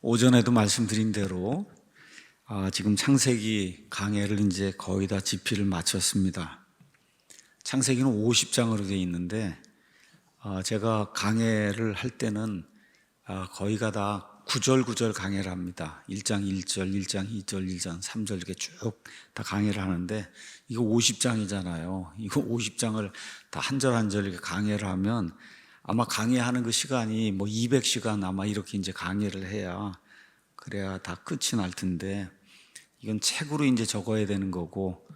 오전에도 말씀드린 대로 지금 창세기 강해를 이제 거의 다 집필을 마쳤습니다. 창세기는 50장으로 되어 있는데 제가 강해를 할 때는 거의가 다 구절구절 강해를 합니다. 1장 1절, 1장 2절, 1장 3절 이렇게 쭉 다 강해를 하는데 이거 50장이잖아요. 이거 50장을 다 한 절 한 절 이렇게 강해를 하면 아마 강의하는 그 시간이 뭐 200시간 아마 이렇게 이제 강의를 해야 그래야 다 끝이 날 텐데 이건 책으로 이제 적어야 되는 거고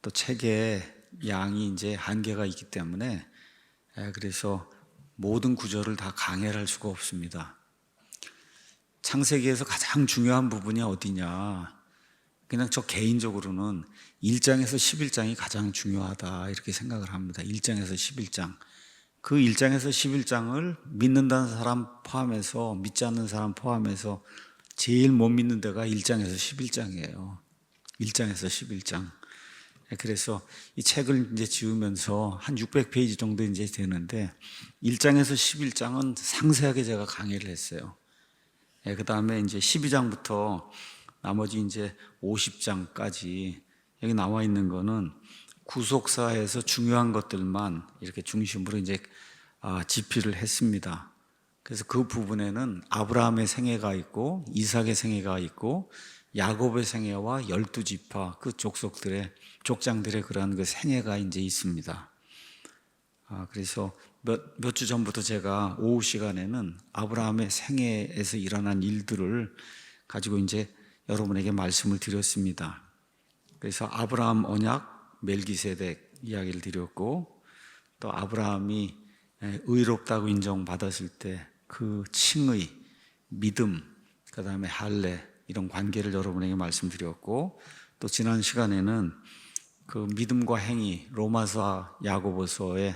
또 책의 양이 이제 한계가 있기 때문에 그래서 모든 구절을 다 강해를 할 수가 없습니다. 창세기에서 가장 중요한 부분이 어디냐? 그냥 저 개인적으로는 1장에서 11장이 가장 중요하다 이렇게 생각을 합니다. 1장에서 11장. 그 1장에서 11장을 믿는다는 사람 포함해서 믿지 않는 사람 포함해서 제일 못 믿는 데가 1장에서 11장이에요. 1장에서 11장. 그래서 이 책을 이제 지으면서 한 600페이지 정도 이제 되는데 1장에서 11장은 상세하게 제가 강의를 했어요. 그 다음에 이제 12장부터 나머지 이제 50장까지 여기 나와 있는 거는 구속사에서 중요한 것들만 이렇게 중심으로 이제 집필을 했습니다. 그래서 그 부분에는 아브라함의 생애가 있고 이삭의 생애가 있고 야곱의 생애와 12지파 그 족장들의 그런 그 생애가 이제 있습니다. 그래서 몇 주 전부터 제가 오후 시간에는 아브라함의 생애에서 일어난 일들을 가지고 이제 여러분에게 말씀을 드렸습니다. 그래서 아브라함 언약, 멜기세덱 이야기를 드렸고 또 아브라함이 의롭다고 인정받았을 때 그 칭의, 믿음, 그 다음에 할례 이런 관계를 여러분에게 말씀드렸고 또 지난 시간에는 그 믿음과 행위, 로마서와 야고보서에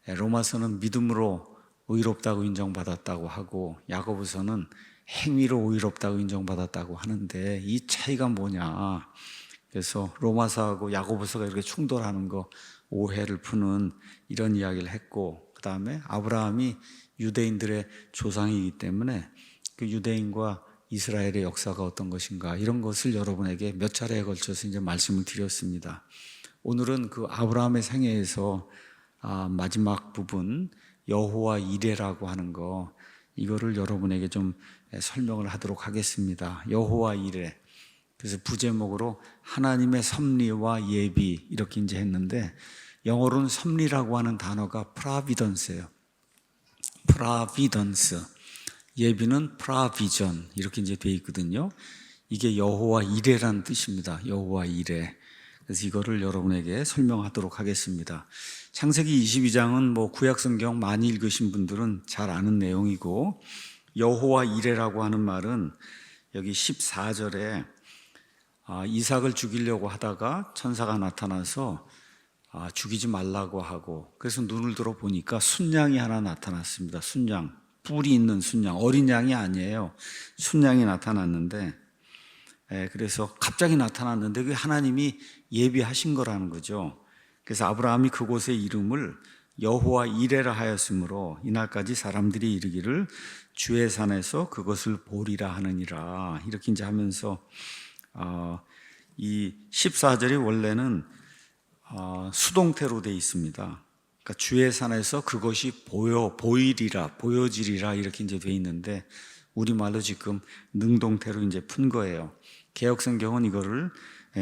로마서는 믿음으로 의롭다고 인정받았다고 하고 야고보서는 행위로 의롭다고 인정받았다고 하는데 이 차이가 뭐냐? 그래서 로마서하고 야고보서가 이렇게 충돌하는 거 오해를 푸는 이런 이야기를 했고 그 다음에 아브라함이 유대인들의 조상이기 때문에 그 유대인과 이스라엘의 역사가 어떤 것인가 이런 것을 여러분에게 몇 차례에 걸쳐서 이제 말씀을 드렸습니다. 오늘은 그 아브라함의 생애에서 마지막 부분 여호와 이레라고 하는 거 이거를 여러분에게 좀 설명을 하도록 하겠습니다. 여호와 이레. 그래서 부제목으로 하나님의 섭리와 예비 이렇게 이제 했는데 영어로는 섭리라고 하는 단어가 providence예요. providence. 예비는 provision 이렇게 이제 되어 있거든요. 이게 여호와 이레라는 뜻입니다. 여호와 이레. 그래서 이거를 여러분에게 설명하도록 하겠습니다. 창세기 22장은 뭐 구약성경 많이 읽으신 분들은 잘 아는 내용이고 여호와 이레라고 하는 말은 여기 14절에 이삭을 죽이려고 하다가 천사가 나타나서 죽이지 말라고 하고 그래서 눈을 들어 보니까 순양이 하나 나타났습니다. 순양, 뿔이 있는 순양, 어린 양이 아니에요. 순양이 나타났는데 그래서 갑자기 나타났는데 그게 하나님이 예비하신 거라는 거죠. 그래서 아브라함이 그곳의 이름을 여호와 이레라 하였으므로 이날까지 사람들이 이르기를 주의 산에서 그것을 보리라 하느니라 이렇게 이제 하면서 이 14절이 원래는 수동태로 되어 있습니다. 그러니까 주의 산에서 그것이 보이리라, 보여지리라 이렇게 이제 되어 있는데 우리말로 지금 능동태로 이제 푼 거예요. 개역성경은 이거를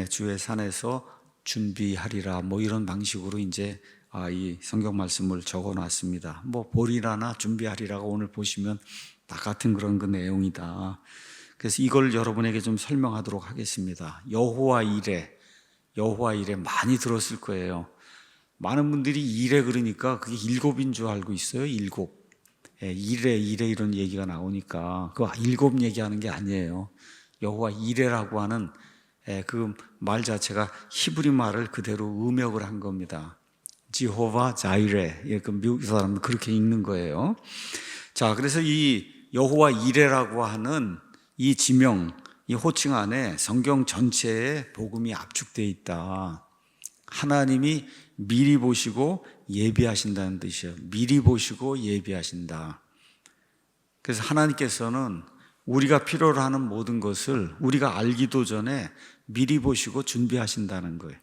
주의 산에서 준비하리라 뭐 이런 방식으로 이제 이 성경 말씀을 적어 놨습니다. 뭐 보리라나 준비하리라가 오늘 보시면 다 같은 그런 그 내용이다. 그래서 이걸 여러분에게 좀 설명하도록 하겠습니다. 여호와 이레 많이 들었을 거예요. 많은 분들이 이레 그러니까 그게 7인 줄 알고 있어요. 7. 이레 이런 얘기가 나오니까 그거 7 얘기하는 게 아니에요. 여호와 이레라고 하는 그 말 자체가 히브리 말을 그대로 음역을 한 겁니다. 지호바 자이레. 그 미국 사람은 그렇게 읽는 거예요. 자, 그래서 이 여호와 이레라고 하는 이 지명, 이 호칭 안에 성경 전체에 복음이 압축되어 있다. 하나님이 미리 보시고 예비하신다는 뜻이에요. 미리 보시고 예비하신다. 그래서 하나님께서는 우리가 필요로 하는 모든 것을 우리가 알기도 전에 미리 보시고 준비하신다는 거예요.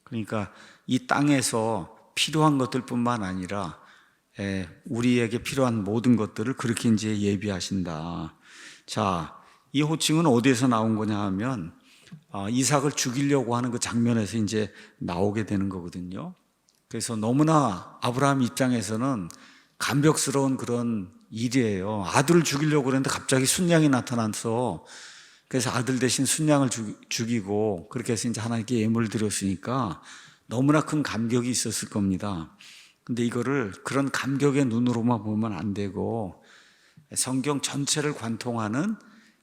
그러니까 이 땅에서 필요한 것들뿐만 아니라 우리에게 필요한 모든 것들을 그렇게 이제 예비하신다. 자, 이 호칭은 어디에서 나온 거냐 하면 이삭을 죽이려고 하는 그 장면에서 이제 나오게 되는 거거든요. 그래서 너무나 아브라함 입장에서는 감격스러운 그런 일이에요. 아들을 죽이려고 그랬는데 갑자기 순양이 나타나서 그래서 아들 대신 순양을 죽이고 그렇게 해서 이제 하나님께 예물을 드렸으니까 너무나 큰 감격이 있었을 겁니다. 근데 이거를 그런 감격의 눈으로만 보면 안 되고 성경 전체를 관통하는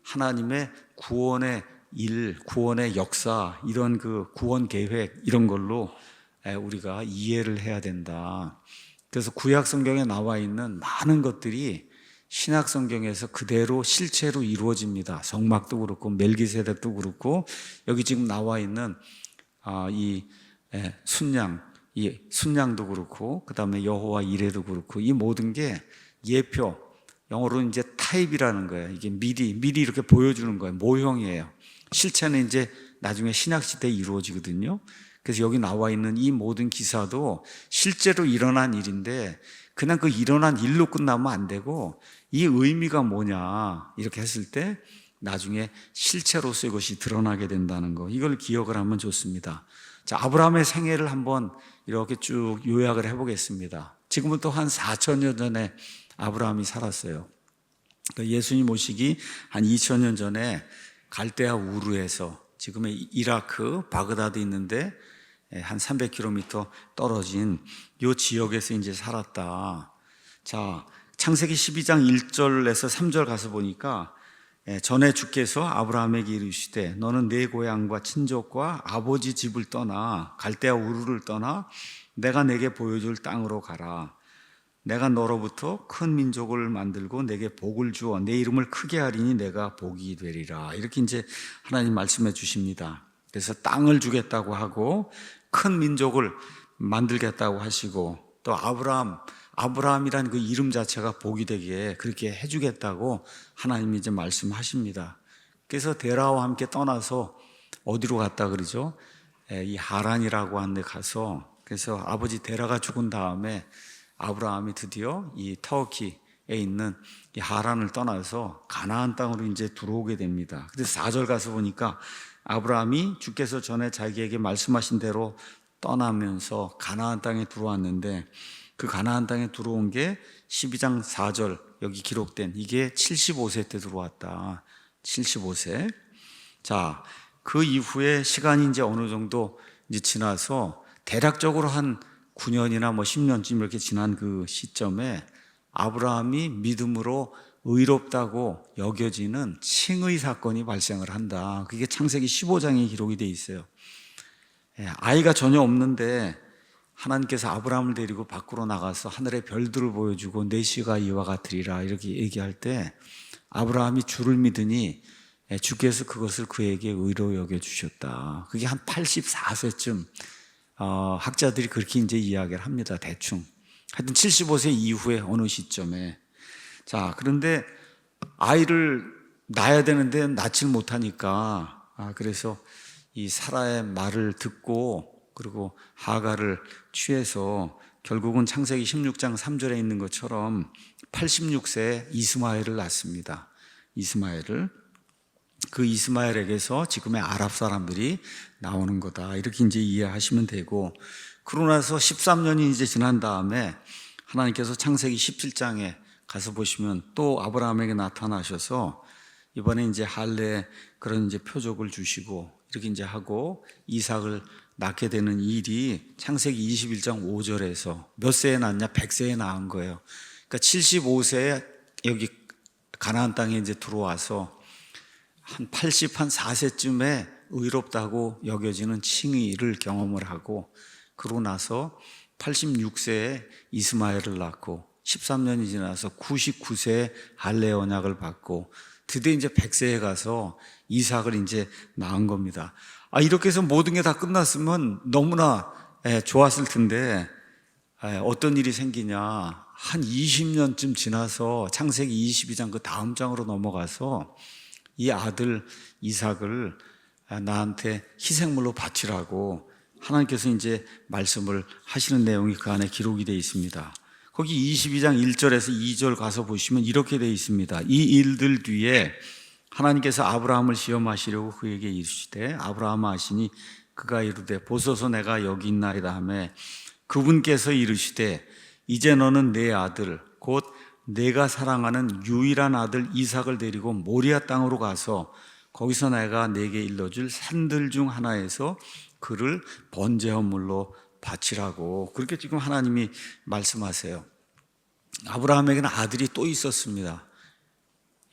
하나님의 구원의 일, 구원의 역사, 이런 그 구원 계획 이런 걸로 우리가 이해를 해야 된다. 그래서 구약 성경에 나와 있는 많은 것들이 신약 성경에서 그대로 실체로 이루어집니다. 성막도 그렇고 멜기세덱도 그렇고 여기 지금 나와 있는 이 순양, 이 순양도 그렇고 그다음에 여호와 이레도 그렇고 이 모든 게 예표, 영어로는 이제 타입이라는 거예요. 이게 미리 이렇게 보여주는 거예요. 모형이에요. 실체는 이제 나중에 신약 시대에 이루어지거든요. 그래서 여기 나와 있는 이 모든 기사도 실제로 일어난 일인데 그냥 그 일어난 일로 끝나면 안 되고 이 의미가 뭐냐 이렇게 했을 때 나중에 실체로서 이것이 드러나게 된다는 거, 이걸 기억을 하면 좋습니다. 자, 아브라함의 생애를 한번 이렇게 쭉 요약을 해보겠습니다. 지금부터 한 4,000년 전에 아브라함이 살았어요. 예수님 오시기 한 2,000년 전에 갈대아 우르에서 지금의 이라크 바그다드 있는데 한 300km 떨어진 이 지역에서 이제 살았다. 자, 창세기 12장 1절에서 3절 가서 보니까 전에 주께서 아브라함에게 이르시되 너는 내 고향과 친족과 아버지 집을 떠나 갈대아 우르를 떠나 내가 내게 보여줄 땅으로 가라. 내가 너로부터 큰 민족을 만들고 내게 복을 주어 내 이름을 크게 하리니 내가 복이 되리라. 이렇게 이제 하나님 말씀해 주십니다. 그래서 땅을 주겠다고 하고 큰 민족을 만들겠다고 하시고 또 아브라함이라는 그 이름 자체가 복이 되게 그렇게 해주겠다고 하나님이 이제 말씀하십니다. 그래서 데라와 함께 떠나서 어디로 갔다 그러죠? 이 하란이라고 하는 데 가서, 그래서 아버지 데라가 죽은 다음에 아브라함이 드디어 이 터키에 있는 이 하란을 떠나서 가나안 땅으로 이제 들어오게 됩니다. 그래서 4절 가서 보니까 아브라함이 주께서 전에 자기에게 말씀하신 대로 떠나면서 가나안 땅에 들어왔는데 그 가나안 땅에 들어온 게 12장 4절 여기 기록된 이게 75세 때 들어왔다. 75세. 자, 그 이후에 시간이 이제 어느 정도 이제 지나서 대략적으로 한 9년이나 뭐 10년쯤 이렇게 지난 그 시점에 아브라함이 믿음으로 의롭다고 여겨지는 칭의 사건이 발생을 한다. 그게 창세기 15장에 기록이 되어 있어요. 아이가 전혀 없는데 하나님께서 아브라함을 데리고 밖으로 나가서 하늘의 별들을 보여주고 내 씨가 이와 같으리라 이렇게 얘기할 때 아브라함이 주를 믿으니 주께서 그것을 그에게 의로 여겨주셨다. 그게 한 84세쯤 학자들이 그렇게 이제 이야기를 합니다. 대충. 하여튼 75세 이후에 어느 시점에. 자, 그런데 아이를 낳아야 되는데 낳질 못하니까 그래서 이 사라의 말을 듣고 그리고 하가를 취해서 결국은 창세기 16장 3절에 있는 것처럼 86세에 이스마엘을 낳습니다. 이스마엘을. 그 이스마엘에게서 지금의 아랍 사람들이 나오는 거다. 이렇게 이제 이해하시면 되고, 그러고 나서 13년이 이제 지난 다음에 하나님께서 창세기 17장에 가서 보시면 또 아브라함에게 나타나셔서 이번에 이제 할례 그런 이제 표적을 주시고 이렇게 이제 하고 이삭을 낳게 되는 일이 창세기 21장 5절에서 몇 세에 낳냐? 100세에 낳은 거예요. 그러니까 75세에 여기 가나안 땅에 이제 들어와서 한 84세쯤에 의롭다고 여겨지는 칭의를 경험을 하고 그러고 나서 86세에 이스마엘을 낳고 13년이 지나서 99세에 할례 언약을 받고 드디어 이제 100세에 가서 이삭을 이제 낳은 겁니다. 이렇게 해서 모든 게 다 끝났으면 너무나 좋았을 텐데 어떤 일이 생기냐? 한 20년쯤 지나서 창세기 22장 그 다음 장으로 넘어가서 이 아들 이삭을 나한테 희생물로 바치라고 하나님께서 이제 말씀을 하시는 내용이 그 안에 기록이 되어 있습니다. 거기 22장 1절에서 2절 가서 보시면 이렇게 되어 있습니다. 이 일들 뒤에 하나님께서 아브라함을 시험하시려고 그에게 이르시되 아브라함아 하시니 그가 이르되 보소서 내가 여기 있나이다 하매 그분께서 이르시되 이제 너는 내 아들 곧 내가 사랑하는 유일한 아들 이삭을 데리고 모리아 땅으로 가서 거기서 내가 내게 일러줄 산들 중 하나에서 그를 번제헌물로 바치라고 그렇게 지금 하나님이 말씀하세요. 아브라함에게는 아들이 또 있었습니다.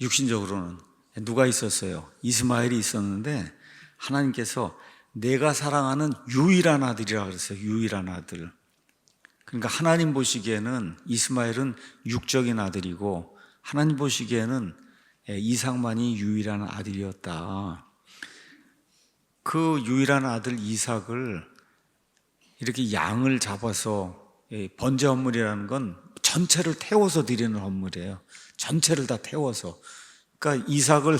육신적으로는 누가 있었어요? 이스마엘이 있었는데 하나님께서 내가 사랑하는 유일한 아들이라 그랬어요. 유일한 아들. 그러니까 하나님 보시기에는 이스마엘은 육적인 아들이고 하나님 보시기에는 이삭만이 유일한 아들이었다. 그 유일한 아들 이삭을 이렇게 양을 잡아서 번제 헌물이라는 건 전체를 태워서 드리는 헌물이에요. 전체를 다 태워서. 그러니까 이삭을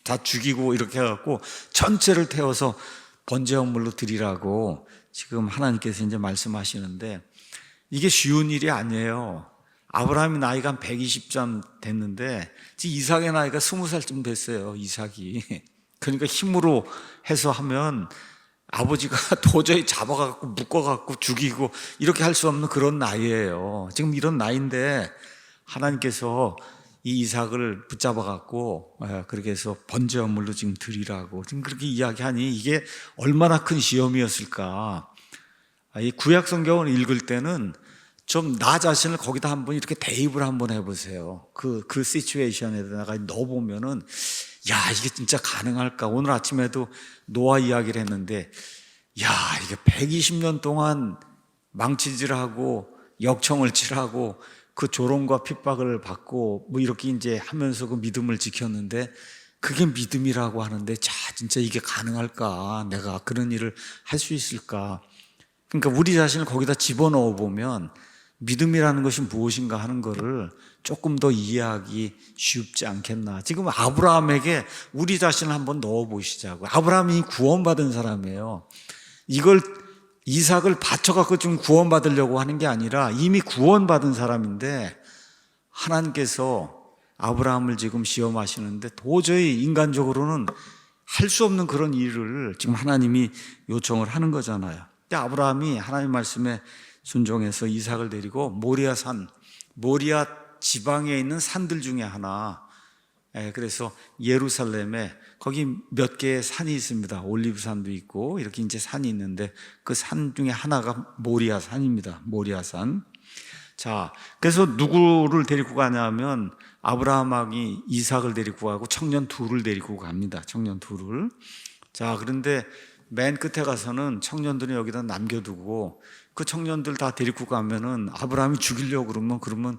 다 죽이고 이렇게 해갖고 전체를 태워서 번제 헌물로 드리라고 지금 하나님께서 이제 말씀하시는데 이게 쉬운 일이 아니에요. 아브라함이 나이가 한 120점 됐는데 지금 이삭의 나이가 20살쯤 됐어요. 이삭이. 그러니까 힘으로 해서 하면 아버지가 도저히 잡아갖고 묶어갖고 죽이고 이렇게 할 수 없는 그런 나이예요. 지금 이런 나이인데 하나님께서 이 이삭을 붙잡아갖고 그렇게 해서 번제헌물로 지금 드리라고 지금 그렇게 이야기하니 이게 얼마나 큰 시험이었을까. 이 구약 성경을 읽을 때는 좀 나 자신을 거기다 한번 이렇게 대입을 한번 해보세요. 그 시츄에이션에다가 넣어보면은 야 이게 진짜 가능할까. 오늘 아침에도 노아 이야기를 했는데 야 이게 120년 동안 망치질하고 역청을 칠하고 그 조롱과 핍박을 받고 뭐 이렇게 이제 하면서 그 믿음을 지켰는데 그게 믿음이라고 하는데 자 진짜 이게 가능할까. 내가 그런 일을 할 수 있을까. 그러니까 우리 자신을 거기다 집어넣어 보면 믿음이라는 것이 무엇인가 하는 거를 조금 더 이해하기 쉽지 않겠나. 지금 아브라함에게 우리 자신을 한번 넣어 보시자고요. 아브라함이 구원받은 사람이에요. 이걸 이삭을 바쳐갖고 좀 구원받으려고 하는 게 아니라 이미 구원받은 사람인데 하나님께서 아브라함을 지금 시험하시는데 도저히 인간적으로는 할 수 없는 그런 일을 지금 하나님이 요청을 하는 거잖아요. 근데 아브라함이 하나님 말씀에 순종해서 이삭을 데리고 모리아산, 모리아 지방에 있는 산들 중에 하나, 그래서 예루살렘에 거기 몇 개의 산이 있습니다. 올리브산도 있고 이렇게 이제 산이 있는데 그 산 중에 하나가 모리아산입니다. 모리아산. 자, 그래서 누구를 데리고 가냐면 아브라함이 이삭을 데리고 가고 청년 둘을 데리고 갑니다. 청년 둘을. 자, 그런데 맨 끝에 가서는 청년들은 여기다 남겨두고 그 청년들 다 데리고 가면은 아브라함이 죽이려고 그러면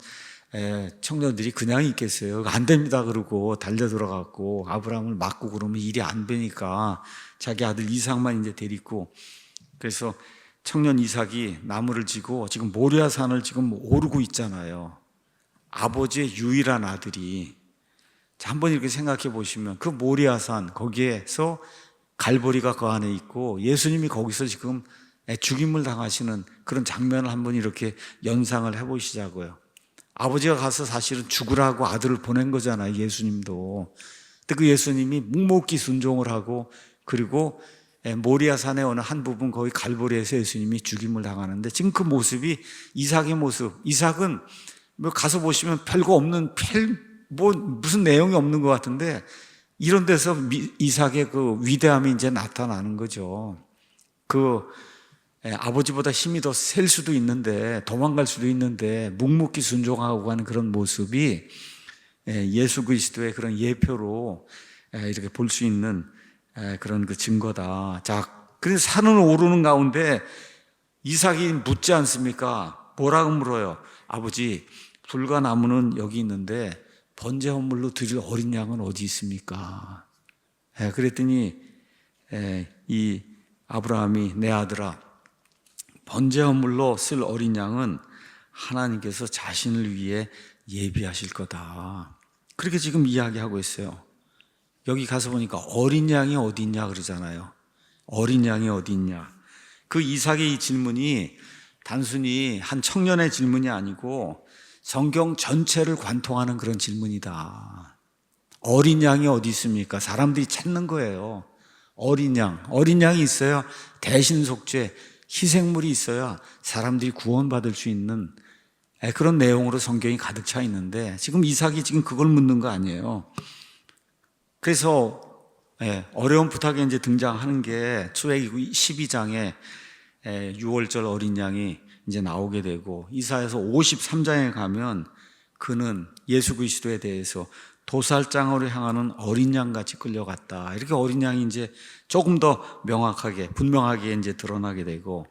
청년들이 그냥 있겠어요. 안 됩니다. 그러고 달려 들어가고 아브라함을 맞고 그러면 일이 안 되니까 자기 아들 이삭만 이제 데리고 그래서 청년 이삭이 나무를 지고 지금 모리아 산을 지금 오르고 있잖아요. 아버지의 유일한 아들이. 자, 한번 이렇게 생각해 보시면 그 모리아 산 거기에서 갈보리가 그 안에 있고 예수님이 거기서 지금 죽임을 당하시는 그런 장면을 한번 이렇게 연상을 해보시자고요. 아버지가 가서 사실은 죽으라고 아들을 보낸 거잖아요. 예수님도. 근데 그 예수님이 묵묵히 순종을 하고 그리고 모리아산의 어느 한 부분 거기 갈보리에서 예수님이 죽임을 당하는데 지금 그 모습이 이삭의 모습. 이삭은 뭐 가서 보시면 별거 없는 뭐 무슨 내용이 없는 것 같은데 이런 데서 이삭의 그 위대함이 이제 나타나는 거죠. 그 아버지보다 힘이 더 셀 수도 있는데 도망갈 수도 있는데 묵묵히 순종하고 가는 그런 모습이 예수 그리스도의 그런 예표로 이렇게 볼 수 있는 그런 그 증거다. 자, 그래서 산을 오르는 가운데 이삭이 묻지 않습니까? 뭐라고 물어요? 아버지, 불과 나무는 여기 있는데 번제 헌물로 드릴 어린 양은 어디 있습니까? 그랬더니 이 아브라함이 내 아들아 번제 헌물로 쓸 어린 양은 하나님께서 자신을 위해 예비하실 거다. 그렇게 지금 이야기하고 있어요. 여기 가서 보니까 어린 양이 어디 있냐 그러잖아요. 어린 양이 어디 있냐. 그 이삭의 이 질문이 단순히 한 청년의 질문이 아니고 성경 전체를 관통하는 그런 질문이다. 어린 양이 어디 있습니까? 사람들이 찾는 거예요. 어린 양이 있어야 대신속죄, 희생물이 있어야 사람들이 구원받을 수 있는 그런 내용으로 성경이 가득 차 있는데 지금 이삭이 지금 그걸 묻는 거 아니에요. 그래서 어려운 부탁에 이제 등장하는 게 출애굽기 12장에 6월절 어린 양이 이제 나오게 되고 이사야서 53장에 가면 그는 예수 그리스도에 대해서 도살장으로 향하는 어린 양같이 끌려갔다. 이렇게 어린 양이 이제 조금 더 명확하게 분명하게 이제 드러나게 되고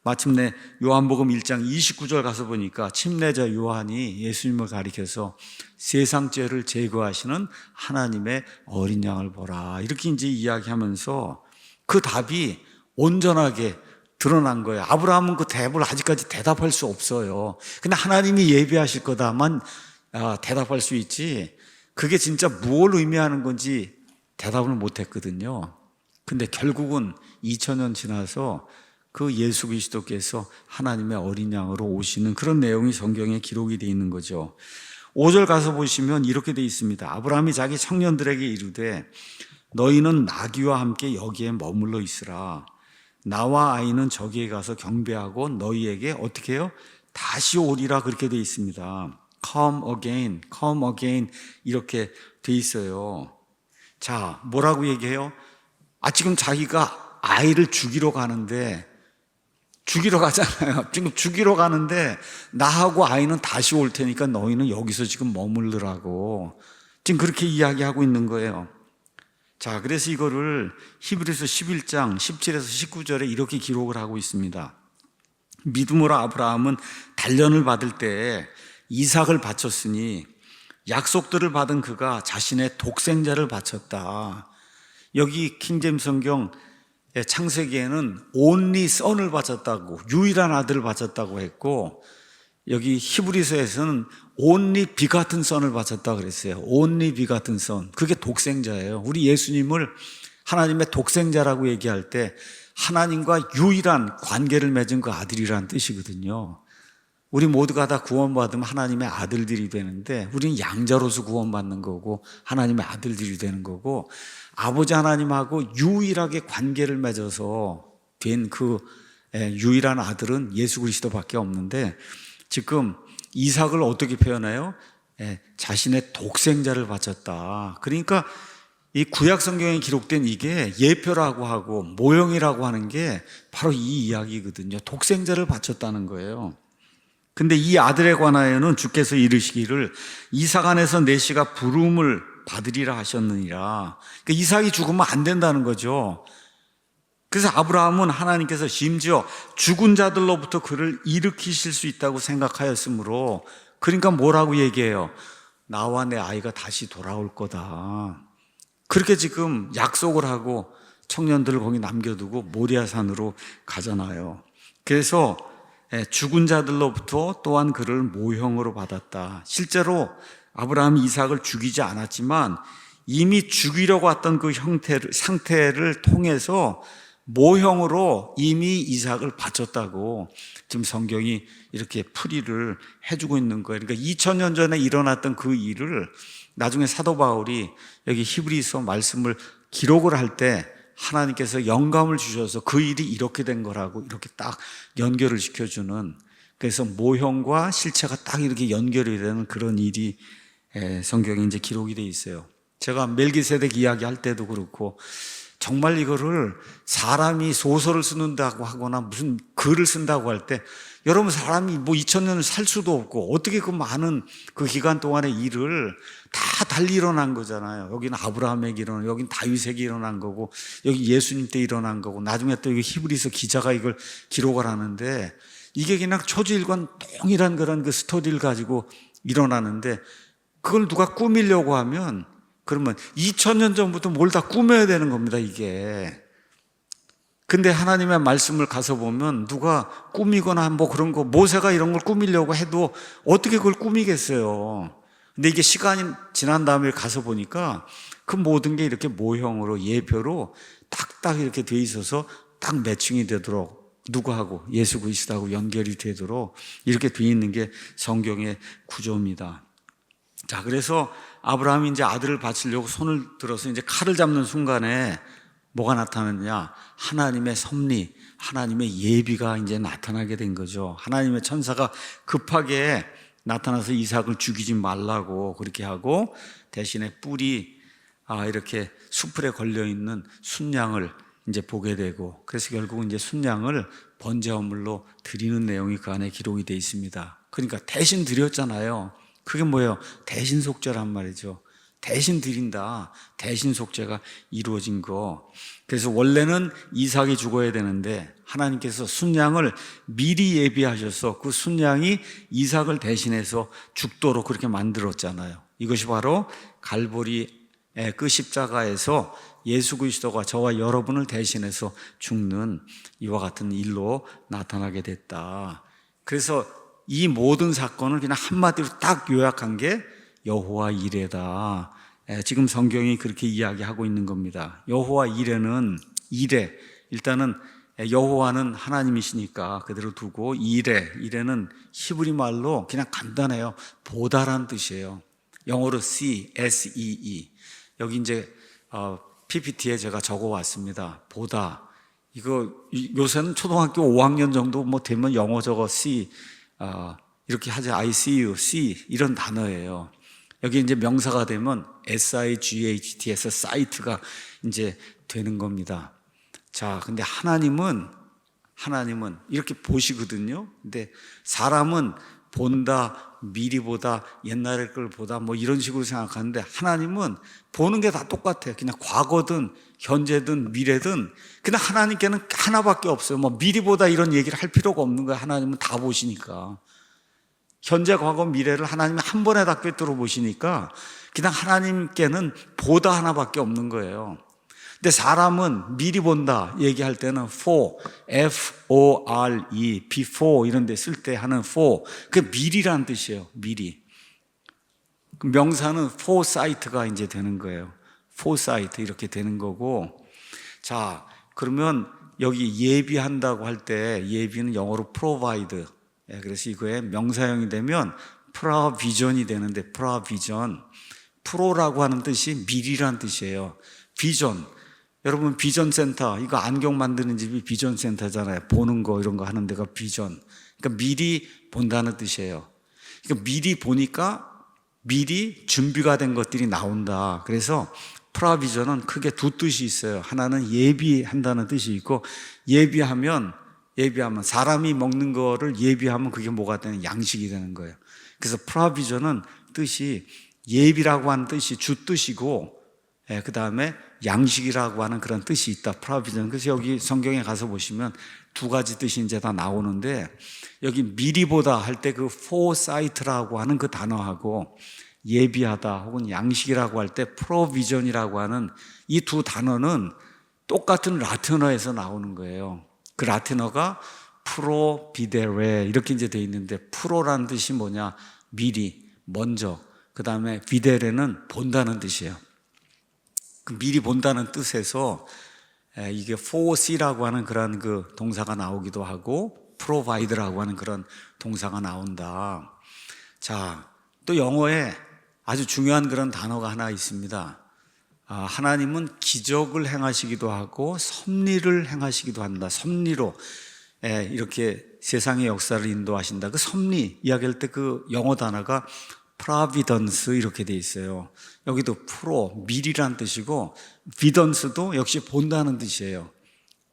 마침내 요한복음 1장 29절 가서 보니까 침례자 요한이 예수님을 가리켜서 세상 죄를 제거하시는 하나님의 어린 양을 보라. 이렇게 이제 이야기하면서 그 답이 온전하게 드러난 거예요. 아브라함은 그 답을 아직까지 대답할 수 없어요. 근데 하나님이 예비하실 거다만 대답할 수 있지. 그게 진짜 무엇을 의미하는 건지 대답을 못 했거든요. 근데 결국은 2000년 지나서 그 예수 그리스도께서 하나님의 어린 양으로 오시는 그런 내용이 성경에 기록이 되어 있는 거죠. 5절 가서 보시면 이렇게 되어 있습니다. 아브라함이 자기 청년들에게 이르되 너희는 나귀와 함께 여기에 머물러 있으라. 나와 아이는 저기에 가서 경배하고 너희에게 어떻게 해요? 다시 오리라. 그렇게 되어 있습니다. Come again 이렇게 되어 있어요. 자, 뭐라고 얘기해요? 지금 자기가 아이를 죽이러 가잖아요. 지금 죽이러 가는데 나하고 아이는 다시 올 테니까 너희는 여기서 지금 머물르라고 지금 그렇게 이야기하고 있는 거예요. 자, 그래서 이거를 히브리서 11장 17에서 19절에 이렇게 기록을 하고 있습니다. 믿음으로 아브라함은 단련을 받을 때 이삭을 바쳤으니 약속들을 받은 그가 자신의 독생자를 바쳤다. 여기 킹제임스 성경 창세기에는 only son을 바쳤다고, 유일한 아들을 바쳤다고 했고, 여기 히브리서에서는 only begotten son을 바쳤다고 그랬어요. only begotten son. 그게 독생자예요. 우리 예수님을 하나님의 독생자라고 얘기할 때 하나님과 유일한 관계를 맺은 그 아들이라는 뜻이거든요. 우리 모두가 다 구원받으면 하나님의 아들들이 되는데 우리는 양자로서 구원받는 거고 하나님의 아들들이 되는 거고 아버지 하나님하고 유일하게 관계를 맺어서 된 그 유일한 아들은 예수 그리스도밖에 없는데 지금 이삭을 어떻게 표현해요? 자신의 독생자를 바쳤다. 그러니까 이 구약 성경에 기록된 이게 예표라고 하고 모형이라고 하는 게 바로 이 이야기거든요. 독생자를 바쳤다는 거예요. 근데 이 아들에 관하여는 주께서 이르시기를 이삭 안에서 내 씨가 부름을 받으리라 하셨느니라. 그러니까 이삭이 죽으면 안 된다는 거죠. 그래서 아브라함은 하나님께서 심지어 죽은 자들로부터 그를 일으키실 수 있다고 생각하였으므로 그러니까 뭐라고 얘기해요? 나와 내 아이가 다시 돌아올 거다. 그렇게 지금 약속을 하고 청년들을 거기 남겨두고 모리아산으로 가잖아요. 그래서 죽은 자들로부터 또한 그를 모형으로 받았다. 실제로 아브라함이 이삭을 죽이지 않았지만 이미 죽이려고 했던 그 상태를 통해서 모형으로 이미 이삭을 바쳤다고 지금 성경이 이렇게 풀이를 해주고 있는 거예요. 그러니까 2000년 전에 일어났던 그 일을 나중에 사도 바울이 여기 히브리서 말씀을 기록을 할 때 하나님께서 영감을 주셔서 그 일이 이렇게 된 거라고 이렇게 딱 연결을 시켜주는, 그래서 모형과 실체가 딱 이렇게 연결이 되는 그런 일이 성경에 이제 기록이 돼 있어요. 제가 멜기세덱 이야기 할 때도 그렇고 정말 이거를 사람이 소설을 쓴다고 하거나 무슨 글을 쓴다고 할 때 여러분 사람이 뭐 2000년을 살 수도 없고 어떻게 그 많은 그 기간 동안의 일을 다 달리 일어난 거잖아요. 여기는 아브라함에게 일어난, 여기는 다윗에게 일어난 거고 여기 예수님 때 일어난 거고 나중에 또 히브리서 기자가 이걸 기록을 하는데 이게 그냥 초지일관 동일한 그런 그 스토리를 가지고 일어나는데 그걸 누가 꾸미려고 하면 그러면 2000년 전부터 뭘 다 꾸며야 되는 겁니다, 이게. 근데 하나님의 말씀을 가서 보면 누가 꾸미거나 뭐 그런 거, 모세가 이런 걸 꾸미려고 해도 어떻게 그걸 꾸미겠어요. 근데 이게 시간이 지난 다음에 가서 보니까 그 모든 게 이렇게 모형으로 예표로 딱딱 이렇게 돼 있어서 딱 매칭이 되도록 누구하고 예수 그리스도하고 연결이 되도록 이렇게 돼 있는 게 성경의 구조입니다. 자, 그래서 아브라함이 이제 아들을 바치려고 손을 들어서 이제 칼을 잡는 순간에 뭐가 나타났냐? 하나님의 섭리, 하나님의 예비가 이제 나타나게 된 거죠. 하나님의 천사가 급하게 나타나서 이삭을 죽이지 말라고 그렇게 하고 대신에 뿔이 이렇게 수풀에 걸려 있는 순양을 이제 보게 되고, 그래서 결국은 이제 순양을 번제물로 드리는 내용이 그 안에 기록이 되어 있습니다. 그러니까 대신 드렸잖아요. 그게 뭐예요? 대신 속죄란 말이죠. 대신 드린다. 대신 속죄가 이루어진 거. 그래서 원래는 이삭이 죽어야 되는데 하나님께서 순양을 미리 예비하셔서 그 순양이 이삭을 대신해서 죽도록 그렇게 만들었잖아요. 이것이 바로 갈보리의 그 십자가에서 예수 그리스도가 저와 여러분을 대신해서 죽는 이와 같은 일로 나타나게 됐다. 그래서 이 모든 사건을 그냥 한마디로 딱 요약한 게 여호와 이레다. 지금 성경이 그렇게 이야기하고 있는 겁니다. 여호와 이레는 일단은 여호와는 하나님이시니까 그대로 두고 이레는 히브리 말로 그냥 간단해요. 보다란 뜻이에요. 영어로 see, S-E-E. 여기 이제 PPT에 제가 적어 왔습니다. 보다. 이거 요새는 초등학교 5학년 정도 뭐 되면 영어 적어 see 이렇게 하지. I see you, see 이런 단어예요. 여기 이제 명사가 되면 SIGHT에서 사이트가 이제 되는 겁니다. 자, 근데 하나님은 이렇게 보시거든요. 근데 사람은 본다, 미리 보다, 옛날의 걸 보다 뭐 이런 식으로 생각하는데 하나님은 보는 게 다 똑같아요. 그냥 과거든 현재든 미래든 그냥 하나님께는 하나밖에 없어요. 뭐 미리 보다 이런 얘기를 할 필요가 없는 거예요. 하나님은 다 보시니까. 현재, 과거, 미래를 하나님이 한 번에 다 꿰뚫어 보시니까 그냥 하나님께는 보다 하나밖에 없는 거예요. 근데 사람은 미리 본다 얘기할 때는 for, F-O-R-E, before 이런 데 쓸 때 하는 for, 그게 미리라는 뜻이에요. 미리. 명사는 foresight가 이제 되는 거예요. foresight 이렇게 되는 거고. 자, 그러면 여기 예비한다고 할 때 예비는 영어로 provide. 그래서 이거에 명사형이 되면 provision이 되는데 provision, 프로라고 하는 뜻이 미리란 뜻이에요. 비전. 여러분 비전센터, 이거 안경 만드는 집이 비전센터잖아요. 보는 거 이런 거 하는 데가 비전. 그러니까 미리 본다는 뜻이에요. 그러니까 미리 보니까 미리 준비가 된 것들이 나온다. 그래서 프로비전은 크게 두 뜻이 있어요. 하나는 예비한다는 뜻이 있고, 예비하면 사람이 먹는 거를 예비하면 그게 뭐가 되는, 양식이 되는 거예요. 그래서 프로비전은 뜻이 예비라고 하는 뜻이 주 뜻이고, 그 다음에 양식이라고 하는 그런 뜻이 있다. 프로비전. 그래서 여기 성경에 가서 보시면 두 가지 뜻이 이제 다 나오는데, 여기 미리보다 할 때 그 foresight라고 하는 그 단어하고 예비하다 혹은 양식이라고 할 때 provision이라고 하는 이 두 단어는 똑같은 라틴어에서 나오는 거예요. 그 라틴어가 프로비데레 이렇게 이제 돼 있는데, 프로라는 뜻이 뭐냐? 미리, 먼저. 그 다음에 비데레는 본다는 뜻이에요. 그 미리 본다는 뜻에서 이게 foresee라고 하는 그런 그 동사가 나오기도 하고 provide라고 하는 그런 동사가 나온다. 자, 또 영어에 아주 중요한 그런 단어가 하나 있습니다. 하나님은 기적을 행하시기도 하고 섭리를 행하시기도 한다. 섭리로 이렇게 세상의 역사를 인도하신다. 그 섭리 이야기할 때 그 영어 단어가 providence 이렇게 돼 있어요. 여기도 프로, 미리란 뜻이고 vidence도 역시 본다는 뜻이에요.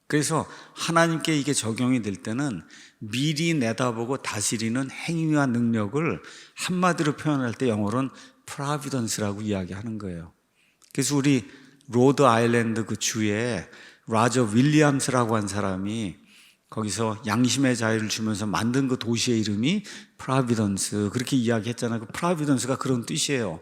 그래서 하나님께 이게 적용이 될 때는 미리 내다보고 다스리는 행위와 능력을 한마디로 표현할 때 영어로는 providence라고 이야기하는 거예요. 그래서 우리 로드 아일랜드 그 주에 라저 윌리엄스라고 한 사람이 거기서 양심의 자유를 주면서 만든 그 도시의 이름이 프로비던스, 그렇게 이야기했잖아요. 그 프로비던스가 그런 뜻이에요.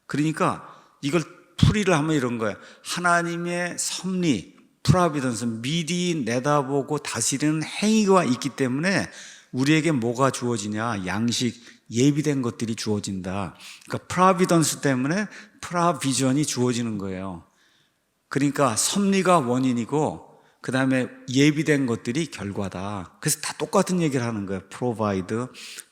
그러니까 이걸 풀이를 하면 이런 거예요. 하나님의 섭리, 프로비던스, 미리 내다보고 다스리는 행위가 있기 때문에 우리에게 뭐가 주어지냐? 양식, 예비된 것들이 주어진다. 그러니까 프로비던스 때문에 프로비전이 주어지는 거예요. 그러니까 섭리가 원인이고 그 다음에 예비된 것들이 결과다. 그래서 다 똑같은 얘기를 하는 거예요. provide,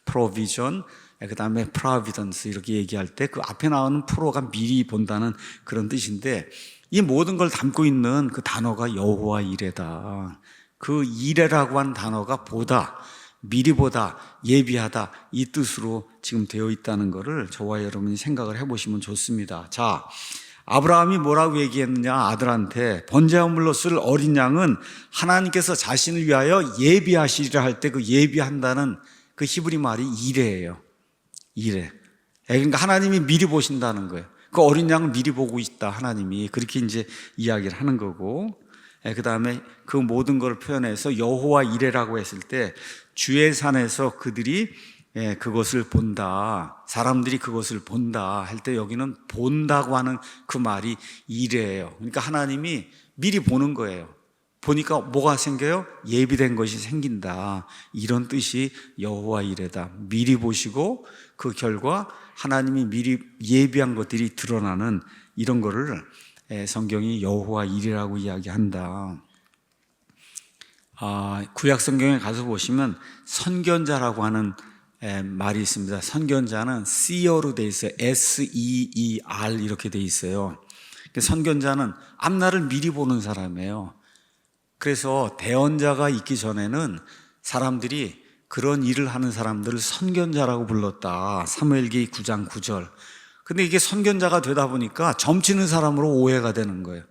provision, 그 다음에 providence 이렇게 얘기할 때 그 앞에 나오는 프로가 미리 본다는 그런 뜻인데 이 모든 걸 담고 있는 그 단어가 여호와 이레다. 그 이레라고 하는 단어가 보다, 미리 보다, 예비하다 이 뜻으로 지금 되어 있다는 것을 저와 여러분이 생각을 해보시면 좋습니다. 자, 아브라함이 뭐라고 얘기했느냐? 아들한테 번제물로 쓸 어린 양은 하나님께서 자신을 위하여 예비하시리라 할 때 그 예비한다는 그 히브리 말이 이레예요. 이레. 그러니까 하나님이 미리 보신다는 거예요. 그 어린 양을 미리 보고 있다. 하나님이 그렇게 이제 이야기를 하는 거고, 그 다음에 그 모든 걸 표현해서 여호와 이레라고 했을 때 주의 산에서 그들이 그것을 본다. 사람들이 그것을 본다 할 때 여기는 본다고 하는 그 말이 이래예요. 그러니까 하나님이 미리 보는 거예요. 보니까 뭐가 생겨요? 예비된 것이 생긴다. 이런 뜻이 여호와 이레다. 미리 보시고 그 결과 하나님이 미리 예비한 것들이 드러나는 이런 거를 성경이 여호와 이레라고 이야기한다. 구약 성경에 가서 보시면 선견자라고 하는 말이 있습니다. 선견자는 seer로 돼 있어요. S-E-E-R 이렇게 돼 있어요. 선견자는 앞날을 미리 보는 사람이에요. 그래서 대언자가 있기 전에는 사람들이 그런 일을 하는 사람들을 선견자라고 불렀다. 사무엘기 9장 9절. 근데 이게 선견자가 되다 보니까 점치는 사람으로 오해가 되는 거예요.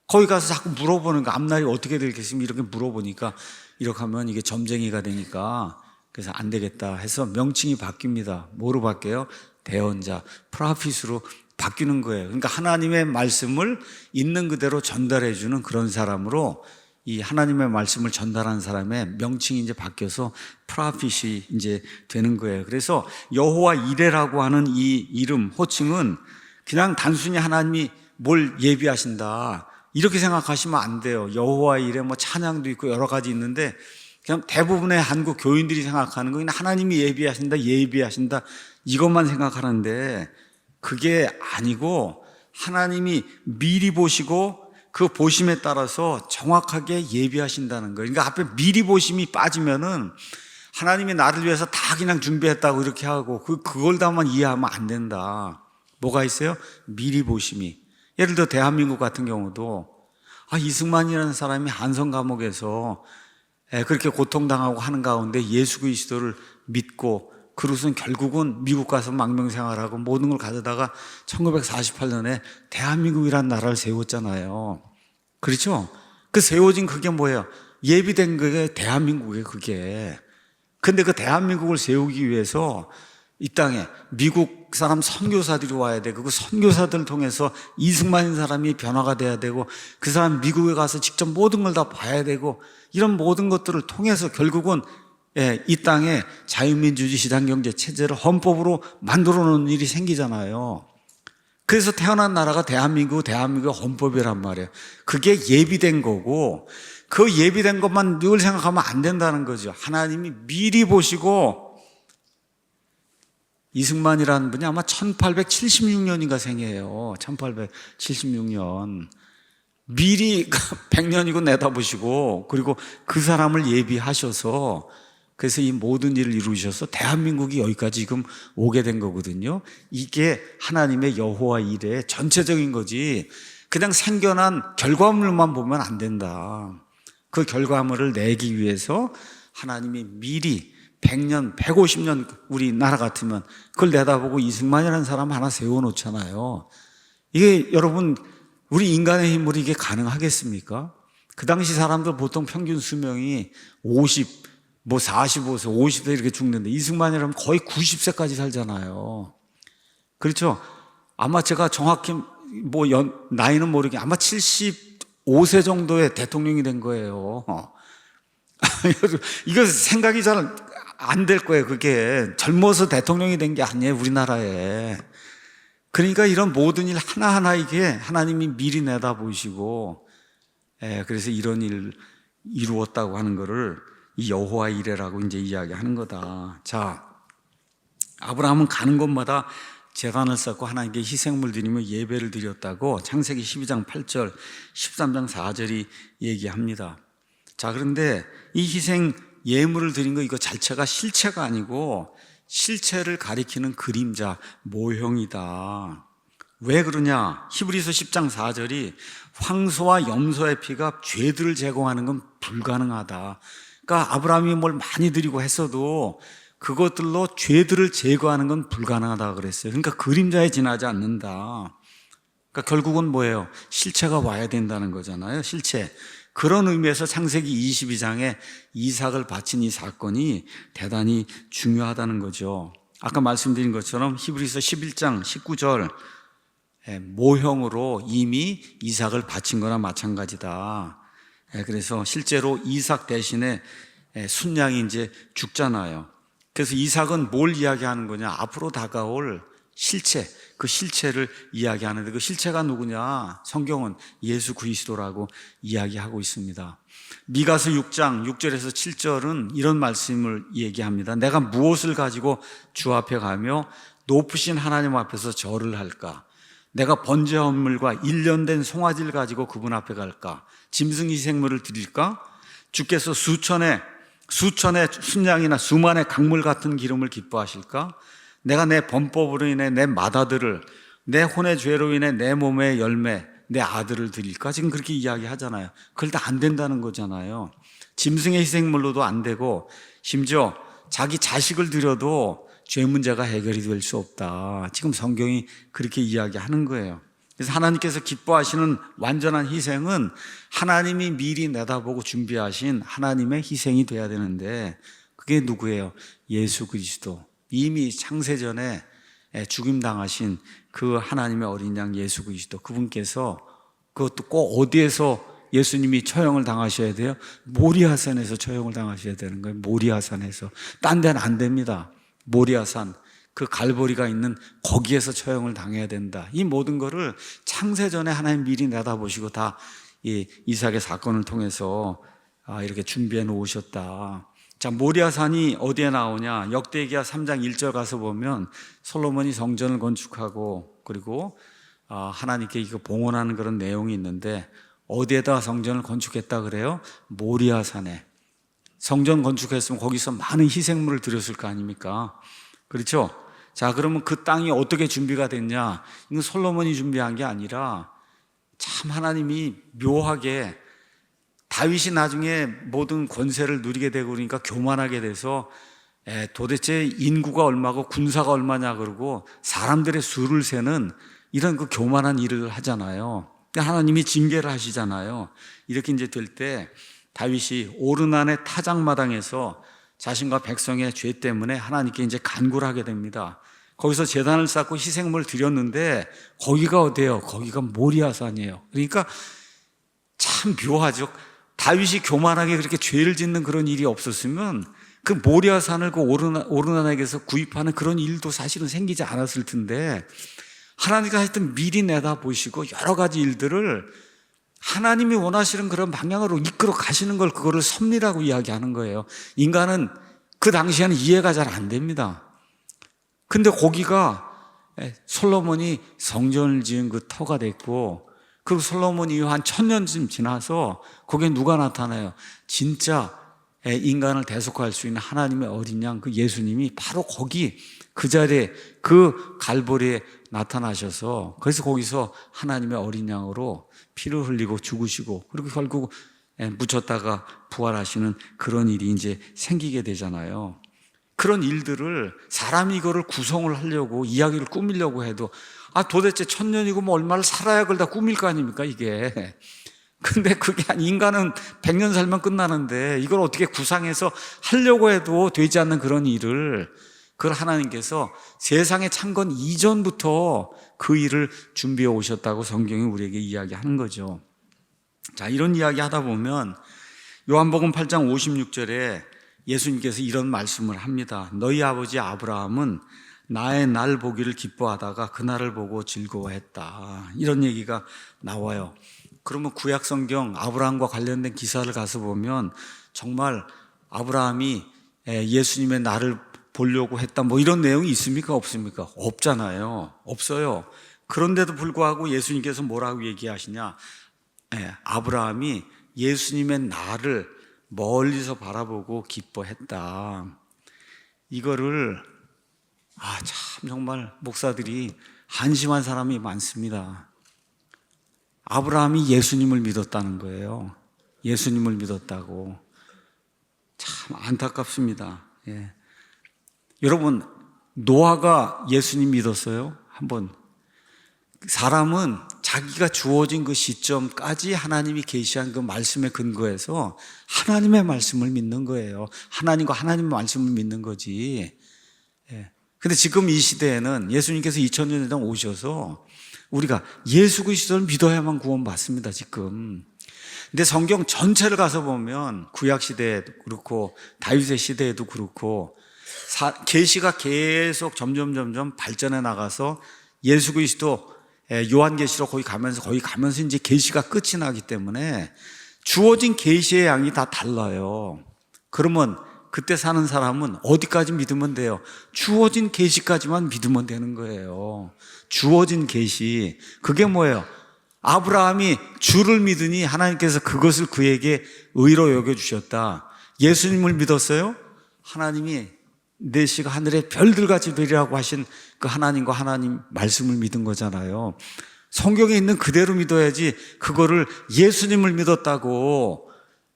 거기 가서 자꾸 물어보는 거, 앞날이 어떻게 되겠습니까? 이렇게 물어보니까 이렇게 하면 이게 점쟁이가 되니까 그래서 안 되겠다 해서 명칭이 바뀝니다. 뭐로 바뀌어요? 대언자, 프로핏으로 바뀌는 거예요. 그러니까 하나님의 말씀을 있는 그대로 전달해 주는 그런 사람으로 이 하나님의 말씀을 전달하는 사람의 명칭이 이제 바뀌어서 프로핏이 이제 되는 거예요. 그래서 여호와 이레라고 하는 이 이름, 호칭은 그냥 단순히 하나님이 뭘 예비하신다 이렇게 생각하시면 안 돼요. 여호와 이레 뭐 찬양도 있고 여러 가지 있는데 그냥 대부분의 한국 교인들이 생각하는 거 그냥 하나님이 예비하신다 이것만 생각하는데 그게 아니고 하나님이 미리 보시고 그 보심에 따라서 정확하게 예비하신다는 거예요. 그러니까 앞에 미리 보심이 빠지면은 하나님이 나를 위해서 다 그냥 준비했다고 이렇게 하고 그걸 다만 이해하면 안 된다. 뭐가 있어요? 미리 보심이. 예를 들어 대한민국 같은 경우도 이승만이라는 사람이 한성 감옥에서 그렇게 고통당하고 하는 가운데 예수 그리스도를 믿고 그릇은 결국은 미국 가서 망명생활하고 모든 걸 가져다가 1948년에 대한민국이라는 나라를 세웠잖아요. 그렇죠? 그 세워진 그게 뭐예요? 예비된 그게 대한민국이에요, 그게. 근데 그 대한민국을 세우기 위해서 이 땅에 미국 사람 선교사들이 와야 되고 그 선교사들을 통해서 이승만인 사람이 변화가 돼야 되고 그 사람 미국에 가서 직접 모든 걸 다 봐야 되고 이런 모든 것들을 통해서 결국은 이 땅에 자유민주주의 시장경제 체제를 헌법으로 만들어 놓은 일이 생기잖아요. 그래서 태어난 나라가 대한민국의 헌법이란 말이에요. 그게 예비된 거고 그 예비된 것만 늘 생각하면 안 된다는 거죠. 하나님이 미리 보시고 이승만이라는 분이 아마 1876년인가 생이에요. 1876년. 미리 100년이고 내다보시고 그리고 그 사람을 예비하셔서 그래서 이 모든 일을 이루셔서 대한민국이 여기까지 지금 오게 된 거거든요. 이게 하나님의 여호와 이레의 전체적인 거지 그냥 생겨난 결과물만 보면 안 된다. 그 결과물을 내기 위해서 하나님이 미리 100년, 150년 우리나라 같으면 그걸 내다보고 이승만이라는 사람 하나 세워놓잖아요. 이게 여러분 우리 인간의 힘으로 이게 가능하겠습니까? 그 당시 사람들 보통 평균 수명이 50, 45세, 50세 이렇게 죽는데 이승만이라면 거의 90세까지 살잖아요. 그렇죠? 아마 제가 정확히 나이는 모르게 아마 75세 정도의 대통령이 된 거예요. 이거 생각이 잘 안 될 거예요. 그게 젊어서 대통령이 된 게 아니에요, 우리나라에. 그러니까 이런 모든 일 하나하나 이게 하나님이 미리 내다보시고 그래서 이런 일 이루었다고 하는 것을 이 여호와 이레라고 이제 이야기하는 거다. 자, 아브라함은 가는 곳마다 제단을 쌓고 하나님께 희생물 드리며 예배를 드렸다고 창세기 12장 8절, 13장 4절이 얘기합니다. 자, 그런데 이 희생 예물을 드린 거 이거 자체가 실체가 아니고 실체를 가리키는 그림자, 모형이다. 왜 그러냐? 히브리서 10장 4절이 황소와 염소의 피가 죄들을 제공하는 건 불가능하다. 그러니까 아브라함이 뭘 많이 드리고 했어도 그것들로 죄들을 제거하는 건 불가능하다 그랬어요. 그러니까 그림자에 지나지 않는다. 그러니까 결국은 뭐예요? 실체가 와야 된다는 거잖아요. 실체. 그런 의미에서 창세기 22장에 이삭을 바친 이 사건이 대단히 중요하다는 거죠. 아까 말씀드린 것처럼 히브리서 11장 19절 모형으로 이미 이삭을 바친 거나 마찬가지다. 그래서 실제로 이삭 대신에 순양이 이제 죽잖아요. 그래서 이삭은 뭘 이야기하는 거냐? 앞으로 다가올 실체, 그 실체를 이야기하는데 그 실체가 누구냐? 성경은 예수 그리스도라고 이야기하고 있습니다. 미가서 6장 6절에서 7절은 이런 말씀을 얘기합니다. 내가 무엇을 가지고 주 앞에 가며 높으신 하나님 앞에서 절을 할까? 내가 번제 헌물과 1년 된 송아지를 가지고 그분 앞에 갈까? 짐승 희생물을 드릴까? 주께서 수천의 순양이나 수만의 강물 같은 기름을 기뻐하실까? 내가 내 범법으로 인해 내 맏아들을, 내 혼의 죄로 인해 내 몸의 열매, 내 아들을 드릴까? 지금 그렇게 이야기하잖아요. 그걸 다 안 된다는 거잖아요. 짐승의 희생물로도 안 되고 심지어 자기 자식을 드려도 죄 문제가 해결이 될 수 없다. 지금 성경이 그렇게 이야기하는 거예요. 그래서 하나님께서 기뻐하시는 완전한 희생은 하나님이 미리 내다보고 준비하신 하나님의 희생이 돼야 되는데 그게 누구예요? 예수 그리스도. 이미 창세전에 죽임당하신 그 하나님의 어린 양 예수 그리스도, 그분께서 그것도 꼭 어디에서 예수님이 처형을 당하셔야 돼요? 모리아산에서 처형을 당하셔야 되는 거예요. 모리아산에서. 딴 데는 안 됩니다. 모리아산, 그 갈보리가 있는 거기에서 처형을 당해야 된다. 이 모든 거를 창세전에 하나님 미리 내다보시고 다 이 이삭의 사건을 통해서 이렇게 준비해 놓으셨다. 자, 모리아산이 어디에 나오냐? 역대기야 3장 1절 가서 보면 솔로몬이 성전을 건축하고 그리고 하나님께 이거 봉헌하는 그런 내용이 있는데 어디에다 성전을 건축했다 그래요? 모리아산에. 성전 건축했으면 거기서 많은 희생물을 드렸을 거 아닙니까? 그렇죠? 자, 그러면 그 땅이 어떻게 준비가 됐냐? 이건 솔로몬이 준비한 게 아니라 참 하나님이 묘하게 다윗이 나중에 모든 권세를 누리게 되고 그러니까 교만하게 돼서 도대체 인구가 얼마고 군사가 얼마냐 그러고 사람들의 수를 세는 이런 그 교만한 일을 하잖아요. 하나님이 징계를 하시잖아요. 이렇게 이제 될 때 다윗이 오르난의 타작마당에서 자신과 백성의 죄 때문에 하나님께 이제 간구를 하게 됩니다. 거기서 제단을 쌓고 희생물을 드렸는데 거기가 어디예요? 거기가 모리아산이에요. 그러니까 참 묘하죠. 다윗이 교만하게 그렇게 죄를 짓는 그런 일이 없었으면 그 모리아산을 그 오르난에게서 구입하는 그런 일도 사실은 생기지 않았을 텐데 하나님께서 하여튼 미리 내다보시고 여러 가지 일들을 하나님이 원하시는 그런 방향으로 이끌어 가시는 걸 그거를 섭리라고 이야기하는 거예요. 인간은 그 당시에는 이해가 잘 안 됩니다. 근데 거기가 솔로몬이 성전을 지은 그 터가 됐고 그리고 솔로몬 이후 한 1000년쯤 지나서 거기에 누가 나타나요? 진짜 인간을 대속할 수 있는 하나님의 어린 양 그 예수님이 바로 거기 그 자리에 그 갈보리에 나타나셔서 그래서 거기서 하나님의 어린 양으로 피를 흘리고 죽으시고 그리고 결국 묻혔다가 부활하시는 그런 일이 이제 생기게 되잖아요. 그런 일들을 사람이 이거를 구성을 하려고 이야기를 꾸미려고 해도 도대체 1000년이고 뭐 얼마를 살아야 그걸 다 꾸밀 거 아닙니까 이게. 근데 그게 인간은 100년 살면 끝나는데 이걸 어떻게 구상해서 하려고 해도 되지 않는 그런 일을 그걸 하나님께서 세상에 창건 이전부터 그 일을 준비해 오셨다고 성경이 우리에게 이야기하는 거죠. 자, 이런 이야기 하다 보면 요한복음 8장 56절에 예수님께서 이런 말씀을 합니다. 너희 아버지 아브라함은 나의 날 보기를 기뻐하다가 그날을 보고 즐거워했다. 이런 얘기가 나와요. 그러면 구약 성경 아브라함과 관련된 기사를 가서 보면 정말 아브라함이 예수님의 날을 보려고 했다 뭐 이런 내용이 있습니까? 없습니까? 없잖아요. 없어요. 그런데도 불구하고 예수님께서 뭐라고 얘기하시냐? 아브라함이 예수님의 날을 멀리서 바라보고 기뻐했다. 이거를 참 정말 목사들이 한심한 사람이 많습니다. 아브라함이 예수님을 믿었다는 거예요. 예수님을 믿었다고. 참 안타깝습니다. 예. 여러분, 노아가 예수님 믿었어요? 한번. 사람은 자기가 주어진 그 시점까지 하나님이 계시한 그 말씀에 근거해서 하나님의 말씀을 믿는 거예요. 하나님과 하나님의 말씀을 믿는 거지. 예. 근데 지금 이 시대에는 예수님께서 2000년 전에 오셔서 우리가 예수 그리스도를 믿어야만 구원받습니다, 지금. 근데 성경 전체를 가서 보면 구약 시대에도 그렇고 다윗의 시대에도 그렇고 계시가 계속 점점 발전해 나가서 예수 그리스도 요한계시록 거기 가면서 이제 계시가 끝이 나기 때문에 주어진 계시의 양이 다 달라요. 그러면 그때 사는 사람은 어디까지 믿으면 돼요? 주어진 계시까지만 믿으면 되는 거예요. 주어진 계시. 그게 뭐예요? 아브라함이 주를 믿으니 하나님께서 그것을 그에게 의로 여겨주셨다. 예수님을 믿었어요? 하나님이 내시가 하늘의 별들같이 되리라고 하신 그 하나님과 하나님 말씀을 믿은 거잖아요. 성경에 있는 그대로 믿어야지 그거를 예수님을 믿었다고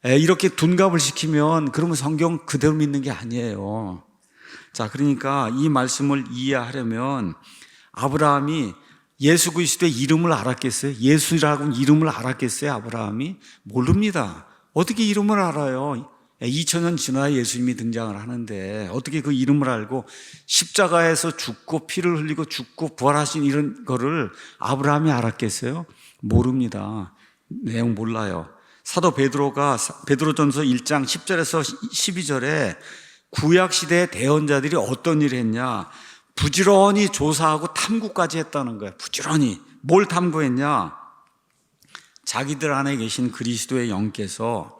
이렇게 둔갑을 시키면 그러면 성경 그대로 믿는 게 아니에요. 자, 그러니까 이 말씀을 이해하려면 아브라함이 예수 그리스도의 이름을 알았겠어요? 예수라고 이름을 알았겠어요? 아브라함이? 모릅니다. 어떻게 이름을 알아요? 2000년 지나야 예수님이 등장을 하는데 어떻게 그 이름을 알고 십자가에서 죽고 피를 흘리고 죽고 부활하신 이런 거를 아브라함이 알았겠어요? 모릅니다. 내용 몰라요. 사도 베드로가 베드로전서 1장 10절에서 12절에 구약시대의 대언자들이 어떤 일을 했냐, 부지런히 조사하고 탐구까지 했다는 거예요. 부지런히. 뭘 탐구했냐? 자기들 안에 계신 그리스도의 영께서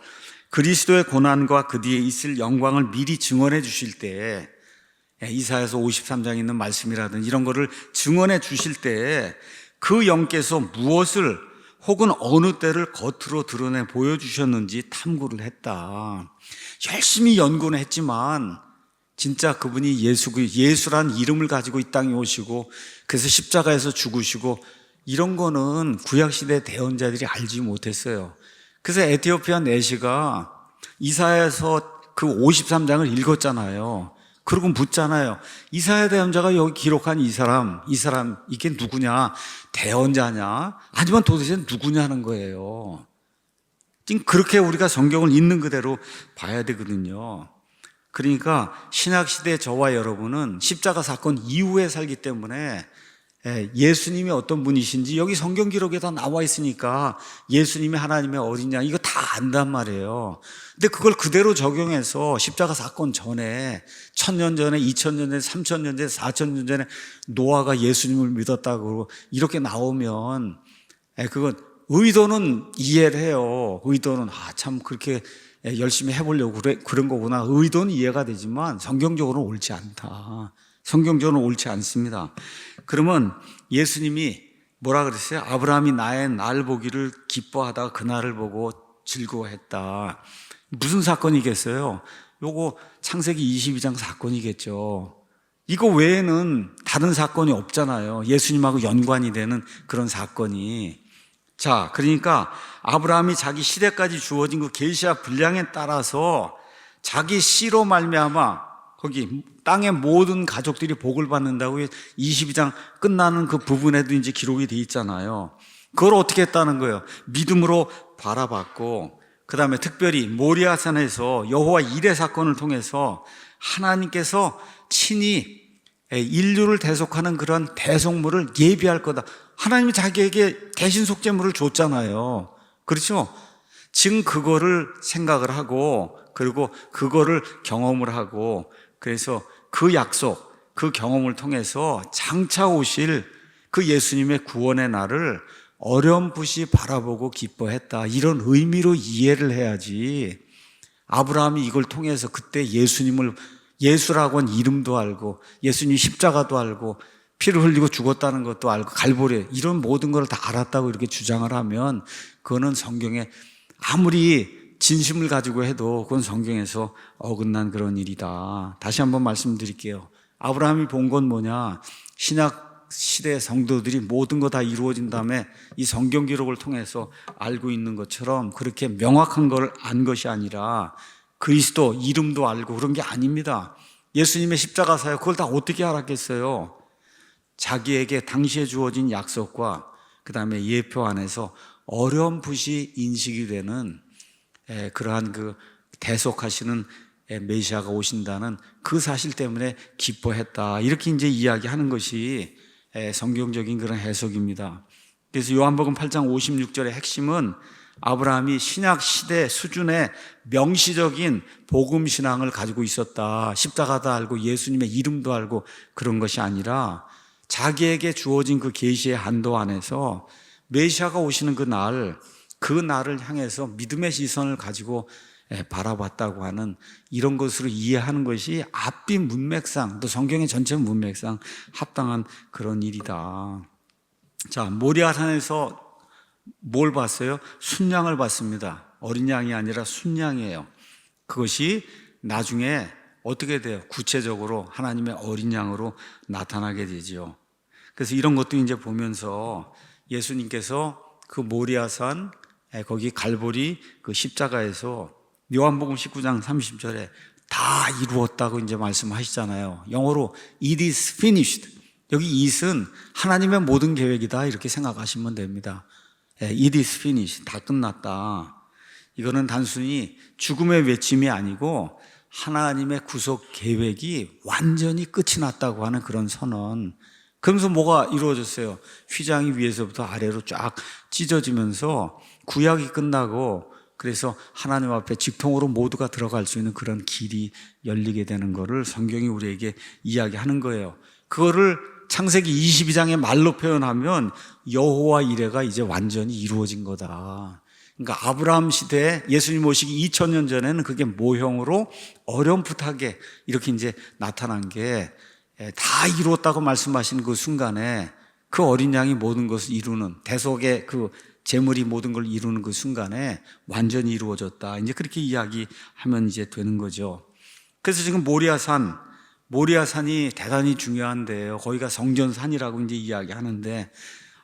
그리스도의 고난과 그 뒤에 있을 영광을 미리 증언해 주실 때에, 이사야서 53장에 있는 말씀이라든지 이런 거를 증언해 주실 때에 그 영께서 무엇을 혹은 어느 때를 겉으로 드러내 보여주셨는지 탐구를 했다. 열심히 연구는 했지만 진짜 그분이 예수란 이름을 가지고 이 땅에 오시고 그래서 십자가에서 죽으시고 이런 거는 구약시대 대언자들이 알지 못했어요. 그래서 에티오피아 내시가 이사야에서 그 53장을 읽었잖아요. 그리고 묻잖아요. 이사야 대언자가 여기 기록한 이 사람 이게 누구냐? 대언자냐? 아니면 도대체 누구냐는 거예요. 지금 그렇게 우리가 성경을 있는 그대로 봐야 되거든요. 그러니까 신약시대 저와 여러분은 십자가 사건 이후에 살기 때문에 예수님이 어떤 분이신지 여기 성경 기록에 다 나와 있으니까 예수님이 하나님의 어디냐 이거 다 안단 말이에요. 근데 그걸 그대로 적용해서 십자가 사건 전에 1000년 전에 2000년 전에 3000년 전에 4000년 전에 노아가 예수님을 믿었다고 이렇게 나오면 그건 의도는 이해를 해요. 의도는 참 그렇게 열심히 해보려고 그런 거구나. 의도는 이해가 되지만 성경적으로는 옳지 않다. 성경적으로는 옳지 않습니다. 그러면 예수님이 뭐라 그랬어요? 아브라함이 나의 날 보기를 기뻐하다가 그날을 보고 즐거워했다. 무슨 사건이겠어요? 요거 창세기 22장 사건이겠죠. 이거 외에는 다른 사건이 없잖아요. 예수님하고 연관이 되는 그런 사건이. 자, 그러니까 아브라함이 자기 시대까지 주어진 그 계시와 분량에 따라서 자기 씨로 말미암아 거기 땅의 모든 가족들이 복을 받는다고 22장 끝나는 그 부분에도 이제 기록이 돼 있잖아요. 그걸 어떻게 했다는 거예요? 믿음으로 바라봤고, 그 다음에 특별히 모리아산에서 여호와 일의 사건을 통해서 하나님께서 친히 인류를 대속하는 그런 대속물을 예비할 거다. 하나님이 자기에게 대신 속죄물을 줬잖아요. 그렇죠? 지금 그거를 생각을 하고, 그리고 그거를 경험을 하고, 그래서 그 약속, 그 경험을 통해서 장차 오실 그 예수님의 구원의 날을 어렴풋이 바라보고 기뻐했다. 이런 의미로 이해를 해야지. 아브라함이 이걸 통해서 그때 예수님을, 예수라고 한 이름도 알고 예수님 십자가도 알고 피를 흘리고 죽었다는 것도 알고 갈보리 이런 모든 걸 다 알았다고 이렇게 주장을 하면 그거는 성경에 아무리 진심을 가지고 해도 그건 성경에서 어긋난 그런 일이다. 다시 한번 말씀드릴게요. 아브라함이 본 건 뭐냐? 신약 시대 성도들이 모든 거 다 이루어진 다음에 이 성경 기록을 통해서 알고 있는 것처럼 그렇게 명확한 걸 안 것이 아니라 그리스도 이름도 알고 그런 게 아닙니다. 예수님의 십자가 사역 그걸 다 어떻게 알았겠어요? 자기에게 당시에 주어진 약속과 그 다음에 예표 안에서 어렴풋이 인식이 되는 그러한 그 대속하시는 메시아가 오신다는 그 사실 때문에 기뻐했다. 이렇게 이제 이야기하는 것이 성경적인 그런 해석입니다. 그래서 요한복음 8장 56절의 핵심은 아브라함이 신약 시대 수준의 명시적인 복음 신앙을 가지고 있었다. 십자가도 알고 예수님의 이름도 알고 그런 것이 아니라 자기에게 주어진 그 계시의 한도 안에서 메시아가 오시는 그 날을 향해서 믿음의 시선을 가지고 바라봤다고 하는 이런 것으로 이해하는 것이 앞뒤 문맥상 또 성경의 전체 문맥상 합당한 그런 일이다. 자, 모리아산에서 뭘 봤어요? 순양을 봤습니다. 어린 양이 아니라 순양이에요. 그것이 나중에 어떻게 돼요? 구체적으로 하나님의 어린 양으로 나타나게 되죠. 그래서 이런 것도 이제 보면서 예수님께서 그 모리아산 거기 갈보리 그 십자가에서 요한복음 19장 30절에 다 이루었다고 이제 말씀하시잖아요. 영어로 it is finished. 여기 it은 하나님의 모든 계획이다 이렇게 생각하시면 됩니다. It is finished. 다 끝났다. 이거는 단순히 죽음의 외침이 아니고 하나님의 구속 계획이 완전히 끝이 났다고 하는 그런 선언. 그러면서 뭐가 이루어졌어요? 휘장이 위에서부터 아래로 쫙 찢어지면서 구약이 끝나고 그래서 하나님 앞에 직통으로 모두가 들어갈 수 있는 그런 길이 열리게 되는 거를 성경이 우리에게 이야기하는 거예요. 그거를 창세기 22장의 말로 표현하면 여호와 이레가 이제 완전히 이루어진 거다. 그러니까 아브라함 시대에 예수님 오시기 2000년 전에는 그게 모형으로 어렴풋하게 이렇게 이제 나타난 게 다 이루었다고 말씀하신 그 순간에 그 어린 양이 모든 것을 이루는 대속의 그 제물이 모든 걸 이루는 그 순간에 완전히 이루어졌다. 이제 그렇게 이야기하면 이제 되는 거죠. 그래서 지금 모리아산이 대단히 중요한데요. 거기가 성전산이라고 이제 이야기하는데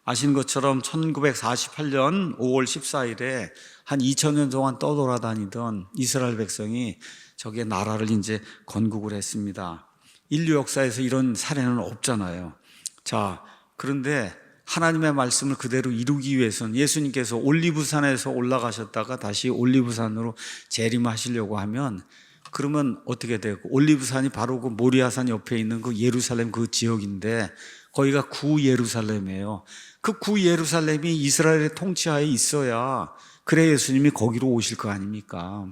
아시는 것처럼 1948년 5월 14일에 한 2000년 동안 떠돌아다니던 이스라엘 백성이 저게 나라를 이제 건국을 했습니다. 인류 역사에서 이런 사례는 없잖아요. 자, 그런데 하나님의 말씀을 그대로 이루기 위해서는 예수님께서 올리브산에서 올라가셨다가 다시 올리브산으로 재림하시려고 하면 그러면 어떻게 되고 올리브산이 바로 그 모리아산 옆에 있는 그 예루살렘 그 지역인데 거기가 구 예루살렘이에요. 그 구 예루살렘이 이스라엘의 통치하에 있어야 그래 예수님이 거기로 오실 거 아닙니까?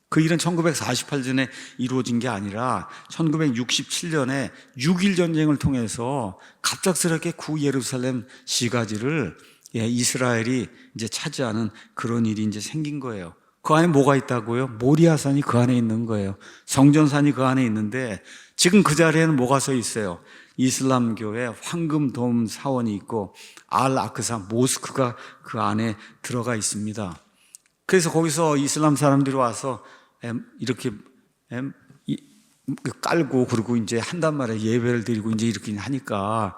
그 일은 1948년에 이루어진 게 아니라 1967년에 6.1 전쟁을 통해서 갑작스럽게 구 예루살렘 시가지를 이스라엘이 이제 차지하는 그런 일이 이제 생긴 거예요. 그 안에 뭐가 있다고요? 모리아산이 그 안에 있는 거예요. 성전산이 그 안에 있는데 지금 그 자리에는 뭐가 서 있어요? 이슬람교의 황금돔 사원이 있고 알 아크사 모스크가 그 안에 들어가 있습니다. 그래서 거기서 이슬람 사람들이 와서 이렇게 깔고 그리고 이제 한단 말에 예배를 드리고 이제 이렇게 하니까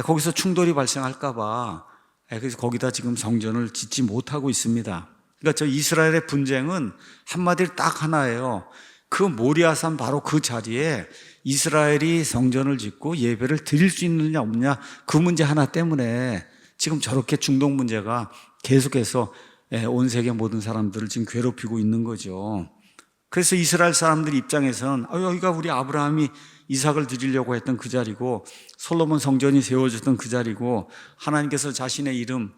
거기서 충돌이 발생할까봐 그래서 거기다 지금 성전을 짓지 못하고 있습니다. 그러니까 저 이스라엘의 분쟁은 한마디로 딱 하나예요. 그 모리아산 바로 그 자리에 이스라엘이 성전을 짓고 예배를 드릴 수 있느냐 없느냐 그 문제 하나 때문에 지금 저렇게 중동 문제가 계속해서 온 세계 모든 사람들을 지금 괴롭히고 있는 거죠. 그래서 이스라엘 사람들 입장에서는 여기가 우리 아브라함이 이삭을 드리려고 했던 그 자리고 솔로몬 성전이 세워졌던 그 자리고 하나님께서 자신의 이름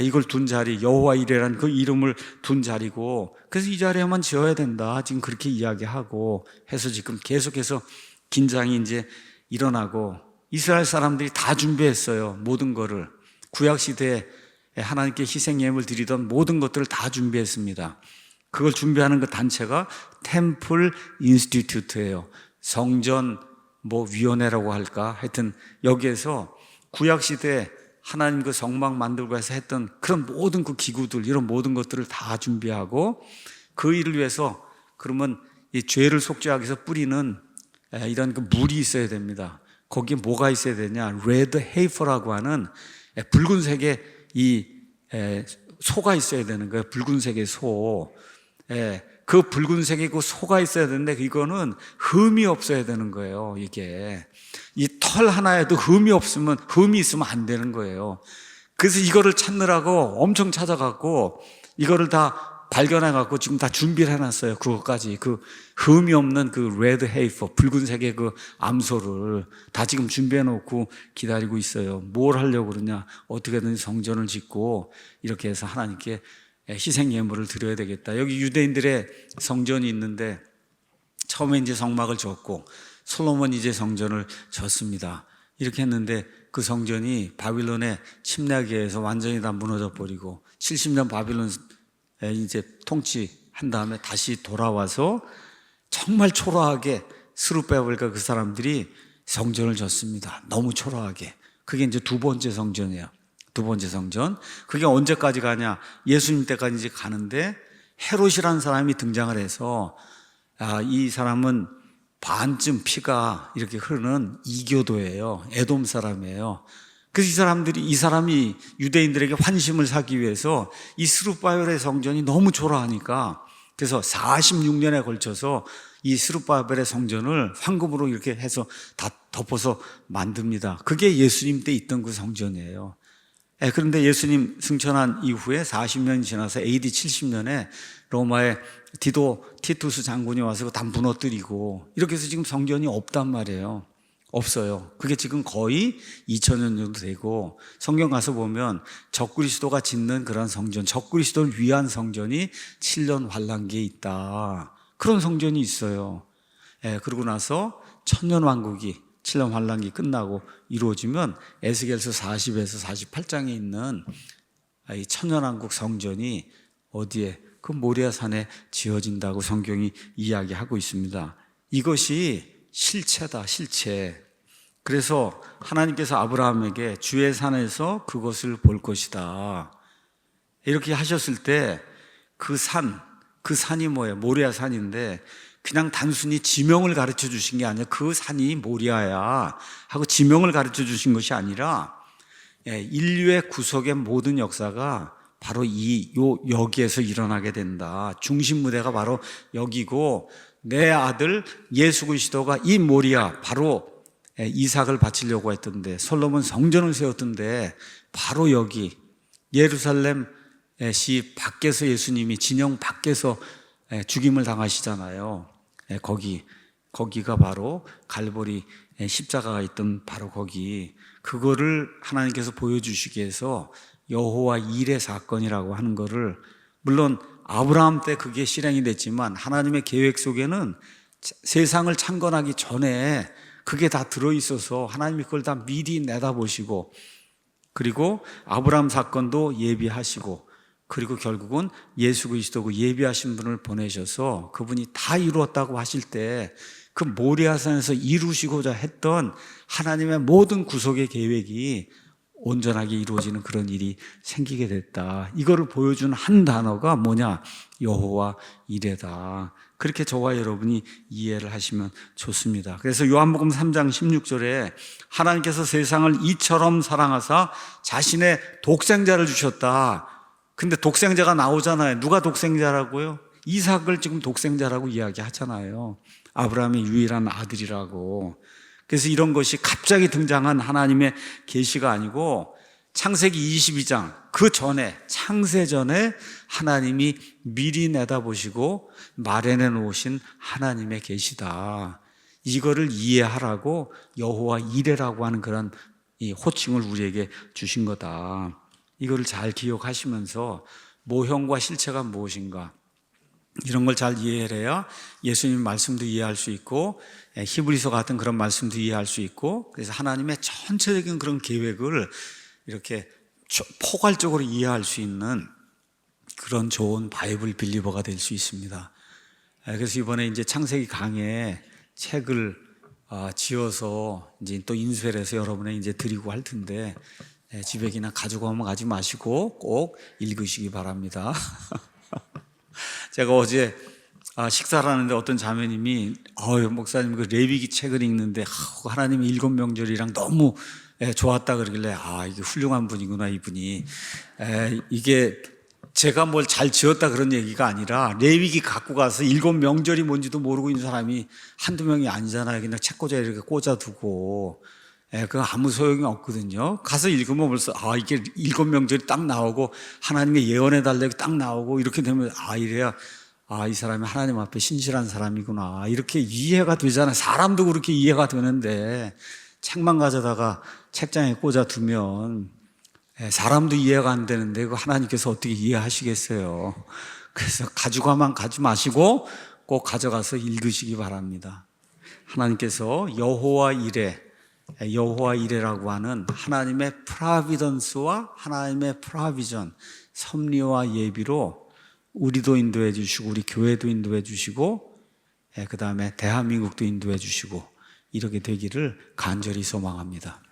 이걸 둔 자리 여호와 이레라는 그 이름을 둔 자리고 그래서 이 자리에만 지어야 된다 지금 그렇게 이야기하고 해서 지금 계속해서 긴장이 이제 일어나고 이스라엘 사람들이 다 준비했어요. 모든 거를. 구약시대에 하나님께 희생예물 드리던 모든 것들을 다 준비했습니다. 그걸 준비하는 그 단체가 템플 인스티튜트예요. 성전 위원회라고 할까? 하여튼 여기에서 구약시대에 하나님 그 성막 만들고 해서 했던 그런 모든 그 기구들, 이런 모든 것들을 다 준비하고 그 일을 위해서 그러면 이 죄를 속죄하기 위해서 뿌리는 이런 그 물이 있어야 됩니다. 거기에 뭐가 있어야 되냐? 레드 헤이퍼라고 하는 붉은색의 이 소가 있어야 되는 거예요. 붉은색의 소. 그 붉은색의 그 소가 있어야 되는데 이거는 흠이 없어야 되는 거예요. 이게 이 털 하나에도 흠이 있으면 안 되는 거예요. 그래서 이거를 찾느라고 엄청 찾아갖고 이거를 다 발견해갖고 지금 다 준비를 해놨어요. 그것까지 그 흠이 없는 그 레드 헤이퍼, 붉은색의 그 암소를 다 지금 준비해놓고 기다리고 있어요. 뭘 하려고 그러냐? 어떻게든 성전을 짓고 이렇게 해서 하나님께 희생 예물을 드려야 되겠다. 여기 유대인들의 성전이 있는데 처음에 이제 성막을 졌고 솔로몬이 이제 성전을 졌습니다. 이렇게 했는데 그 성전이 바빌론의 침략에 의해서 완전히 다 무너져 버리고 70년 바빌론 이제 통치한 다음에 다시 돌아와서 정말 초라하게 스룹바벨과 그 사람들이 성전을 졌습니다. 너무 초라하게. 그게 이제 두 번째 성전이에요. 두 번째 성전. 그게 언제까지 가냐? 예수님 때까지 이제 가는데 헤롯이라는 사람이 등장을 해서 이 사람은 반쯤 피가 이렇게 흐르는 이교도예요. 에돔 사람이에요. 그래서 이 사람이 유대인들에게 환심을 사기 위해서 이 스룹바벨의 성전이 너무 초라하니까 그래서 46년에 걸쳐서 이 스룹바벨의 성전을 황금으로 이렇게 해서 다 덮어서 만듭니다. 그게 예수님 때 있던 그 성전이에요. 그런데 예수님 승천한 이후에 40년이 지나서 AD 70년에 로마의 티투스 장군이 와서 다 무너뜨리고 이렇게 해서 지금 성전이 없단 말이에요. 없어요. 그게 지금 거의 2000년 정도 되고 성경 가서 보면 적그리스도가 짓는 그런 성전, 적그리스도를 위한 성전이 7년 환란기에 있다. 그런 성전이 있어요. 그러고 나서 천년왕국이 7년 환란기 끝나고 이루어지면 에스겔서 40에서 48장에 있는 이 천년왕국 성전이 어디에? 그 모리아산에 지어진다고 성경이 이야기하고 있습니다. 이것이 실체다, 실체. 그래서 하나님께서 아브라함에게 주의 산에서 그것을 볼 것이다. 이렇게 하셨을 때 그 산이 뭐예요? 모리아산인데 그냥 단순히 지명을 가르쳐 주신 게 아니라 그 산이 모리아야 하고 지명을 가르쳐 주신 것이 아니라 인류의 구속의 모든 역사가 바로 여기에서 일어나게 된다. 중심 무대가 바로 여기고 내 아들 예수 그리스도가 이 모리아 바로 이삭을 바치려고 했던데 솔로몬 성전을 세웠던데 바로 여기 예루살렘 시 밖에서 예수님이 진영 밖에서 죽임을 당하시잖아요. 거기가 바로 갈보리 십자가가 있던 바로 거기. 그거를 하나님께서 보여주시기 위해서 여호와 일의 사건이라고 하는 거를 물론 아브라함 때 그게 실행이 됐지만 하나님의 계획 속에는 세상을 창건하기 전에 그게 다 들어있어서 하나님이 그걸 다 미리 내다보시고 그리고 아브라함 사건도 예비하시고 그리고 결국은 예수 그리스도 그 예비하신 분을 보내셔서 그분이 다 이루었다고 하실 때 그 모리아산에서 이루시고자 했던 하나님의 모든 구속의 계획이 온전하게 이루어지는 그런 일이 생기게 됐다. 이거를 보여준 한 단어가 뭐냐? 여호와 이레다. 그렇게 저와 여러분이 이해를 하시면 좋습니다. 그래서 요한복음 3장 16절에 하나님께서 세상을 이처럼 사랑하사 자신의 독생자를 주셨다. 근데 독생자가 나오잖아요. 누가 독생자라고요? 이삭을 지금 독생자라고 이야기하잖아요. 아브라함의 유일한 아들이라고. 그래서 이런 것이 갑자기 등장한 하나님의 계시가 아니고 창세기 22장 그 전에 창세 전에 하나님이 미리 내다보시고 마련해 놓으신 하나님의 계시다. 이거를 이해하라고 여호와 이레라고 하는 그런 이 호칭을 우리에게 주신 거다. 이거를 잘 기억하시면서 모형과 실체가 무엇인가? 이런 걸 잘 이해해야 예수님 말씀도 이해할 수 있고 히브리서 같은 그런 말씀도 이해할 수 있고, 그래서 하나님의 전체적인 그런 계획을 이렇게 포괄적으로 이해할 수 있는 그런 좋은 바이블 빌리버가 될 수 있습니다. 그래서 이번에 이제 창세기 강의 책을 지어서 이제 또 인쇄를 해서 여러분에 이제 드리고 할 텐데, 집에 그냥 가지고 가면 가지 마시고 꼭 읽으시기 바랍니다. 제가 어제 식사를 하는데 어떤 자매님이 목사님 그 레위기 책을 읽는데 하나님의 7명절이랑 너무 좋았다 그러길래 이게 훌륭한 분이구나 이분이. 이게 제가 뭘 잘 지었다 그런 얘기가 아니라 레위기 갖고 가서 7명절이 뭔지도 모르고 있는 사람이 한두 명이 아니잖아요. 그냥 책꽂이에 이렇게 꽂아두고 그거 아무 소용이 없거든요. 가서 읽으면 벌써 이게 7명절이 딱 나오고 하나님의 예언의 달력이 딱 나오고 이렇게 되면 이래야 이 사람이 하나님 앞에 신실한 사람이구나 이렇게 이해가 되잖아요. 사람도 그렇게 이해가 되는데 책만 가져다가 책장에 꽂아두면 사람도 이해가 안 되는데 그 하나님께서 어떻게 이해하시겠어요. 그래서 가지고만 가지 마시고 꼭 가져가서 읽으시기 바랍니다. 하나님께서 여호와 이레라고 하는 하나님의 프라비던스와 하나님의 프라비전, 섭리와 예비로 우리도 인도해 주시고 우리 교회도 인도해 주시고 그 다음에 대한민국도 인도해 주시고 이렇게 되기를 간절히 소망합니다.